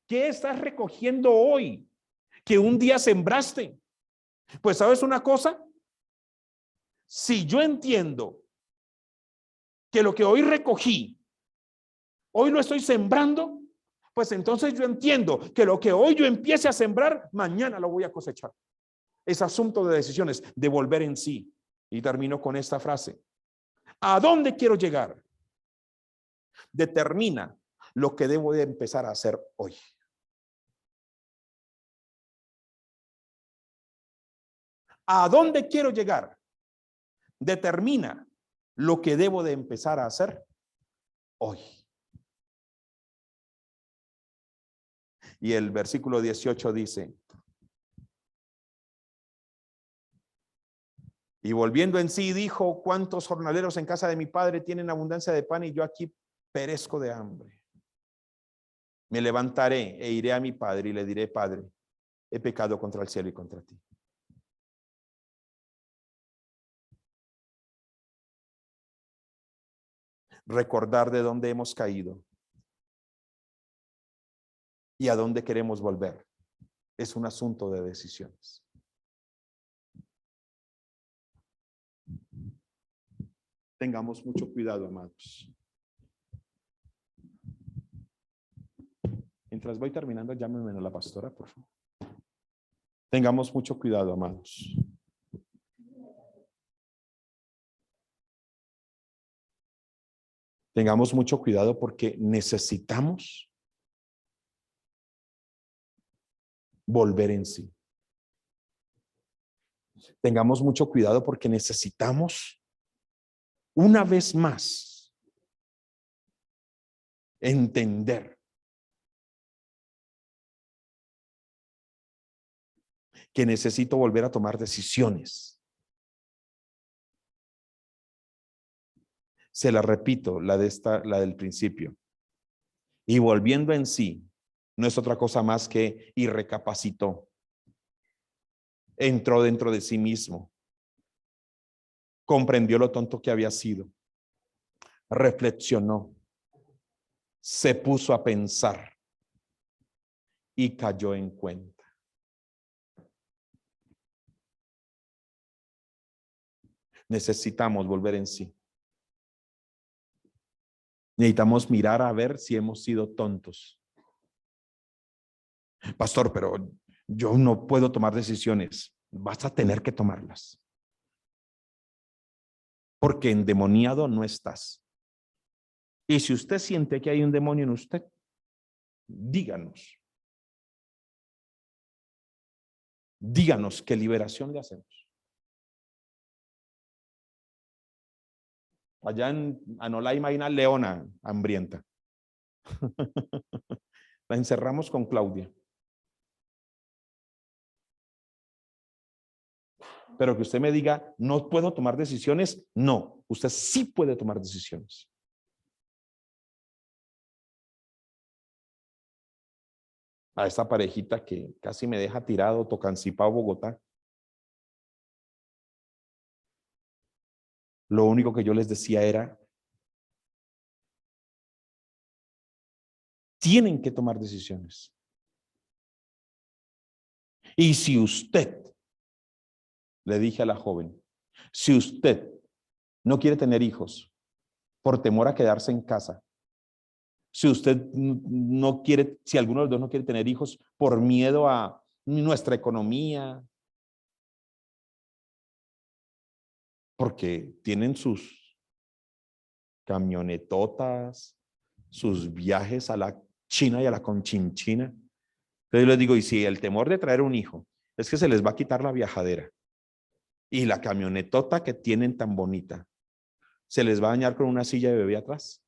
¿Qué estás recogiendo hoy que un día sembraste? Pues, ¿sabes una cosa? Si yo entiendo que lo que hoy recogí, hoy lo estoy sembrando, pues entonces yo entiendo que lo que hoy yo empiece a sembrar, mañana lo voy a cosechar. Es asunto de decisiones, de volver en sí. Y termino con esta frase. ¿A dónde quiero llegar? Determina lo que debo de empezar a hacer hoy. ¿A dónde quiero llegar? Determina lo que debo de empezar a hacer hoy. Y el versículo 18 dice, y volviendo en sí dijo, ¿cuántos jornaleros en casa de mi padre tienen abundancia de pan y yo aquí perezco de hambre? Me levantaré e iré a mi padre y le diré, Padre, he pecado contra el cielo y contra ti. Recordar de dónde hemos caído y a dónde queremos volver es un asunto de decisiones. Tengamos mucho cuidado, amados. Mientras voy terminando, llámenme a la pastora, por favor. Tengamos mucho cuidado, amados. Tengamos mucho cuidado porque necesitamos volver en sí. Tengamos mucho cuidado porque necesitamos una vez más entender que necesito volver a tomar decisiones. Se la repito, la del principio. Y volviendo en sí, no es otra cosa más que y recapacitó. Entró dentro de sí mismo. Comprendió lo tonto que había sido. Reflexionó. Se puso a pensar y cayó en cuenta. Necesitamos volver en sí. Necesitamos mirar a ver si hemos sido tontos. Pastor, pero yo no puedo tomar decisiones. Vas a tener que tomarlas. Porque endemoniado no estás. Y si usted siente que hay un demonio en usted, díganos. Díganos qué liberación le hacemos. Allá en Anolaima hay una leona hambrienta. La encerramos con Claudia. Pero que usted me diga, no puedo tomar decisiones. No, usted sí puede tomar decisiones. A esta parejita que casi me deja tirado, Tocancipá, Bogotá. Lo único que yo les decía era, tienen que tomar decisiones. Y si usted, le dije a la joven, si usted no quiere tener hijos por temor a quedarse en casa, si usted no quiere, si alguno de los dos no quiere tener hijos por miedo a nuestra economía, porque tienen sus camionetotas, sus viajes a la China y a la Conchinchina. Entonces yo les digo, y si el temor de traer un hijo es que se les va a quitar la viajadera y la camionetota que tienen tan bonita, se les va a dañar con una silla de bebé atrás,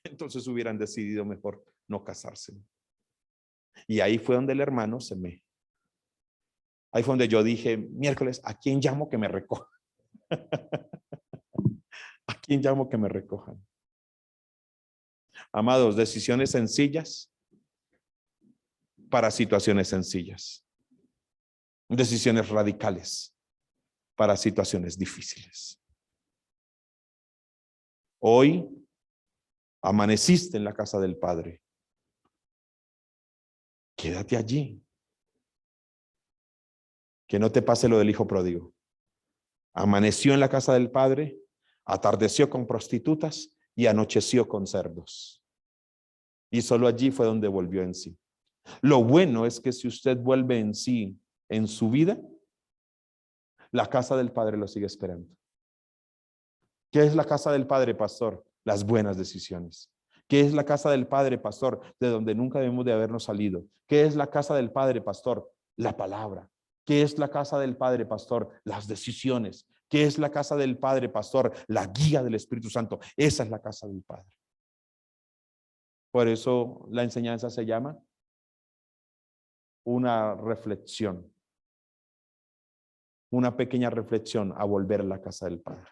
entonces hubieran decidido mejor no casarse. Y ahí fue donde el hermano ahí fue donde yo dije, miércoles, ¿a quién llamo que me recoja? ¿A quién llamo que me recojan? Amados, decisiones sencillas para situaciones sencillas. Decisiones radicales para situaciones difíciles. Hoy amaneciste en la casa del Padre. Quédate allí. Que no te pase lo del hijo pródigo. Amaneció en la casa del Padre, atardeció con prostitutas y anocheció con cerdos. Y solo allí fue donde volvió en sí. Lo bueno es que si usted vuelve en sí en su vida, la casa del Padre lo sigue esperando. ¿Qué es la casa del Padre, pastor? Las buenas decisiones. ¿Qué es la casa del Padre, pastor? De donde nunca debemos de habernos salido. ¿Qué es la casa del Padre, pastor? La palabra. ¿Qué es la casa del Padre, pastor? Las decisiones. ¿Qué es la casa del Padre, pastor? La guía del Espíritu Santo. Esa es la casa del Padre. Por eso la enseñanza se llama una reflexión. Una pequeña reflexión a volver a la casa del Padre.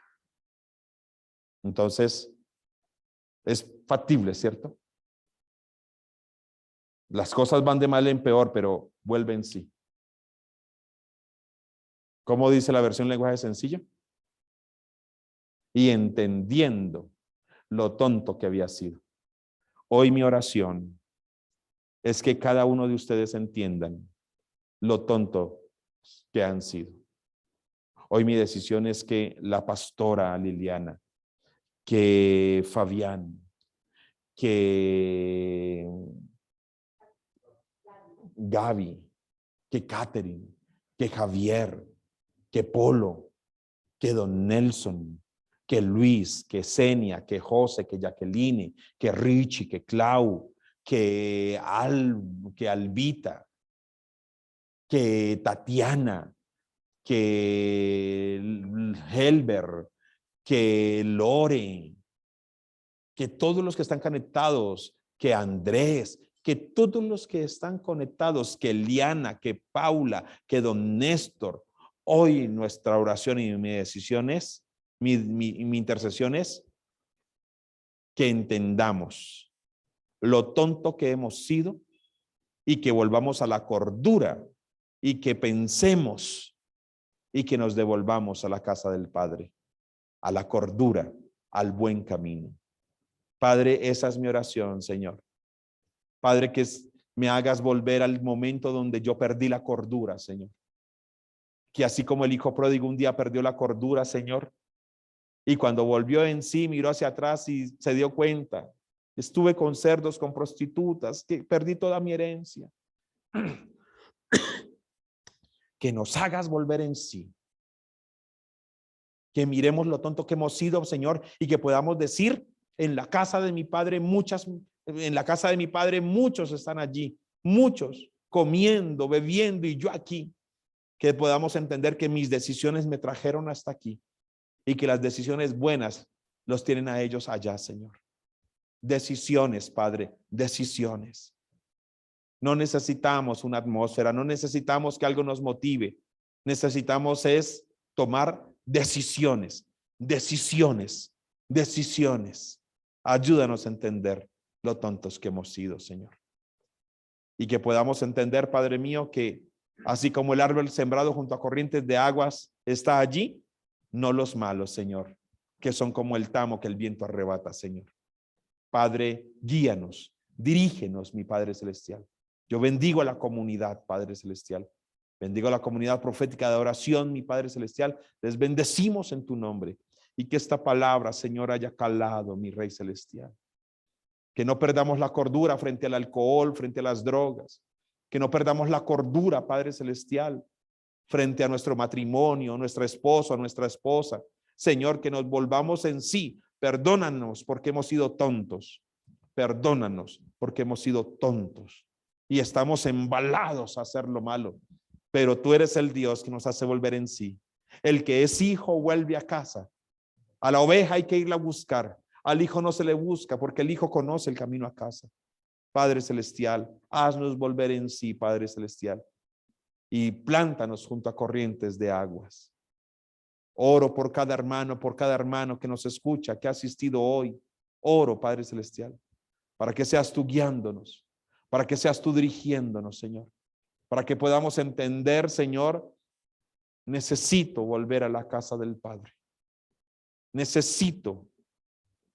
Entonces, es factible, ¿cierto? Las cosas van de mal en peor, pero vuelve en sí. ¿Cómo dice la versión lenguaje sencillo? Y entendiendo lo tonto que había sido. Hoy mi oración es que cada uno de ustedes entiendan lo tonto que han sido. Hoy mi decisión es que la pastora Liliana, que Fabián, que Gaby, que Catherine, que Javier, que Polo, que Don Nelson, que Luis, que Senia, que José, que Jacqueline, que Richie, que Clau, que Albita, que Tatiana, que Helber, que Lore, que todos los que están conectados, que Andrés, que todos los que están conectados, que Liana, que Paula, que Don Néstor. Hoy nuestra oración y mi decisión es, mi intercesión es que entendamos lo tonto que hemos sido y que volvamos a la cordura y que pensemos y que nos devolvamos a la casa del Padre, a la cordura, al buen camino. Padre, esa es mi oración, Señor. Padre, que me hagas volver al momento donde yo perdí la cordura, Señor. que así como el hijo pródigo un día perdió la cordura, Señor, y cuando volvió en sí, miró hacia atrás y se dio cuenta, estuve con cerdos, con prostitutas, que perdí toda mi herencia. Que nos hagas volver en sí, que miremos lo tonto que hemos sido, Señor, y que podamos decir, en la casa de mi padre muchos están allí, muchos comiendo, bebiendo, y yo aquí. Que podamos entender que mis decisiones me trajeron hasta aquí y que las decisiones buenas los tienen a ellos allá, Señor. Decisiones, Padre, decisiones. No necesitamos una atmósfera, no necesitamos que algo nos motive. Necesitamos es tomar decisiones, decisiones, decisiones. Ayúdanos a entender lo tontos que hemos sido, Señor. Y que podamos entender, Padre mío, que así como el árbol sembrado junto a corrientes de aguas está allí, no los malos, Señor, que son como el tamo que el viento arrebata, Señor. Padre, guíanos, dirígenos, mi Padre Celestial. Yo bendigo a la comunidad, Padre Celestial. Bendigo a la comunidad profética de oración, mi Padre Celestial. Les bendecimos en tu nombre. Y que esta palabra, Señor, haya calado, mi Rey Celestial. Que no perdamos la cordura frente al alcohol, frente a las drogas. Que no perdamos la cordura, Padre Celestial, frente a nuestro matrimonio, a nuestro esposo, a nuestra esposa. Señor, que nos volvamos en sí. Perdónanos porque hemos sido tontos. Perdónanos porque hemos sido tontos. Y estamos embalados a hacer lo malo. Pero tú eres el Dios que nos hace volver en sí. El que es hijo vuelve a casa. A la oveja hay que irla a buscar. Al hijo no se le busca porque el hijo conoce el camino a casa. Padre Celestial, haznos volver en sí, Padre Celestial, y plántanos junto a corrientes de aguas. Oro por cada hermano que nos escucha, que ha asistido hoy. Oro, Padre Celestial, para que seas tú guiándonos, para que seas tú dirigiéndonos, Señor, para que podamos entender, Señor, necesito volver a la casa del Padre. Necesito.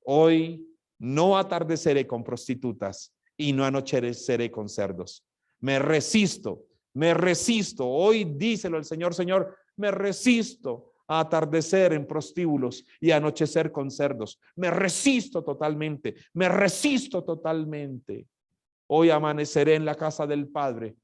Hoy no atardeceré con prostitutas y no anocheceré con cerdos. Me resisto. Hoy díselo al Señor, Señor, me resisto a atardecer en prostíbulos y a anochecer con cerdos. Me resisto totalmente. Hoy amaneceré en la casa del Padre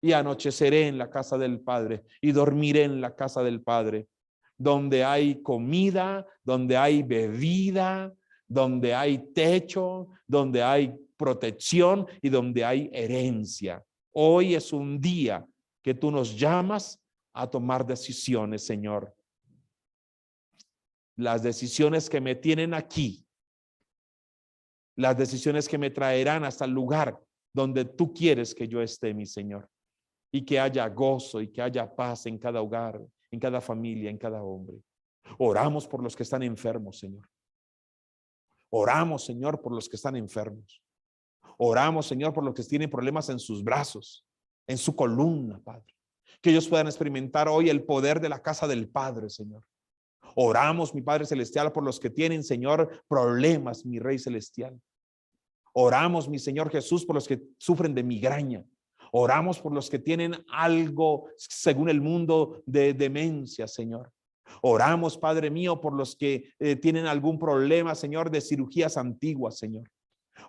y anocheceré en la casa del Padre y dormiré en la casa del Padre, donde hay comida, donde hay bebida, donde hay techo, donde hay protección y donde hay herencia. Hoy es un día que tú nos llamas a tomar decisiones, Señor. Las decisiones que me tienen aquí, las decisiones que me traerán hasta el lugar donde tú quieres que yo esté, mi Señor. Y que haya gozo y que haya paz en cada hogar, en cada familia, en cada hombre. Oramos por los que están enfermos, Señor. Oramos, Señor, por los que están enfermos. Oramos, Señor, por los que tienen problemas en sus brazos, en su columna, Padre. Que ellos puedan experimentar hoy el poder de la casa del Padre, Señor. Oramos, mi Padre Celestial, por los que tienen, Señor, problemas, mi Rey Celestial. Oramos, mi Señor Jesús, por los que sufren de migraña. Oramos por los que tienen algo, según el mundo, de demencia, Señor. Oramos, Padre mío, por los que tienen algún problema, Señor, de cirugías antiguas, Señor.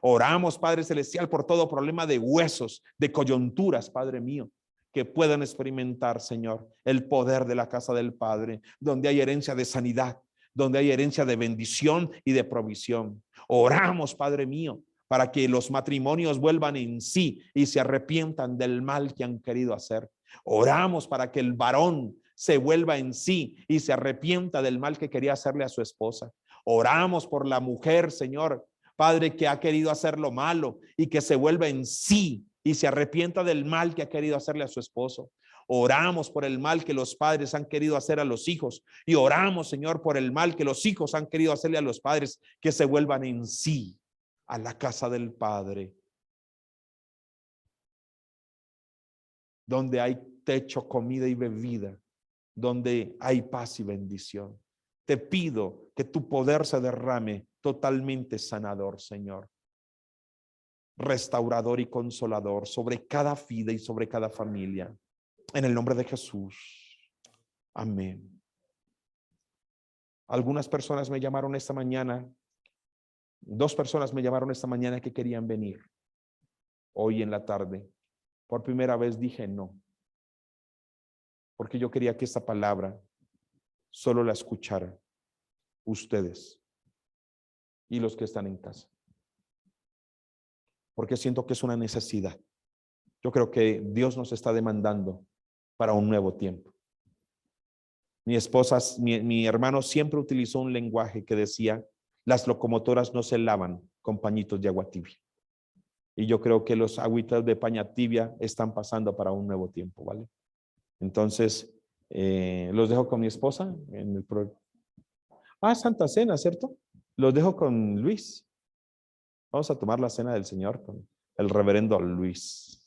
Oramos, Padre Celestial, por todo problema de huesos, de coyunturas, Padre mío, que puedan experimentar, Señor, el poder de la casa del Padre, donde hay herencia de sanidad, donde hay herencia de bendición y de provisión. Oramos, Padre mío, para que los matrimonios vuelvan en sí y se arrepientan del mal que han querido hacer. Oramos para que el varón se vuelva en sí y se arrepienta del mal que quería hacerle a su esposa. Oramos por la mujer, Señor, Padre, que ha querido hacer lo malo y que se vuelva en sí y se arrepienta del mal que ha querido hacerle a su esposo. Oramos por el mal que los padres han querido hacer a los hijos y oramos, Señor, por el mal que los hijos han querido hacerle a los padres, que se vuelvan en sí a la casa del Padre, donde hay techo, comida y bebida, donde hay paz y bendición. Te pido que tu poder se derrame totalmente sanador, Señor, restaurador y consolador sobre cada vida y sobre cada familia. En el nombre de Jesús. Amén. Algunas personas me llamaron esta mañana, 2 personas me llamaron esta mañana que querían venir hoy en la tarde. Por primera vez dije no, porque yo quería que esta palabra solo la escucharan ustedes y los que están en casa, porque siento que es una necesidad. Yo creo que Dios nos está demandando para un nuevo tiempo. Mi esposa, mi hermano siempre utilizó un lenguaje que decía: las locomotoras no se lavan con pañitos de agua tibia. Y yo creo que los agüitas de paña tibia están pasando para un nuevo tiempo, ¿vale? Entonces, los dejo con mi esposa en el Santa Cena, ¿cierto? Los dejo con Luis. Vamos a tomar la cena del Señor con el reverendo Luis.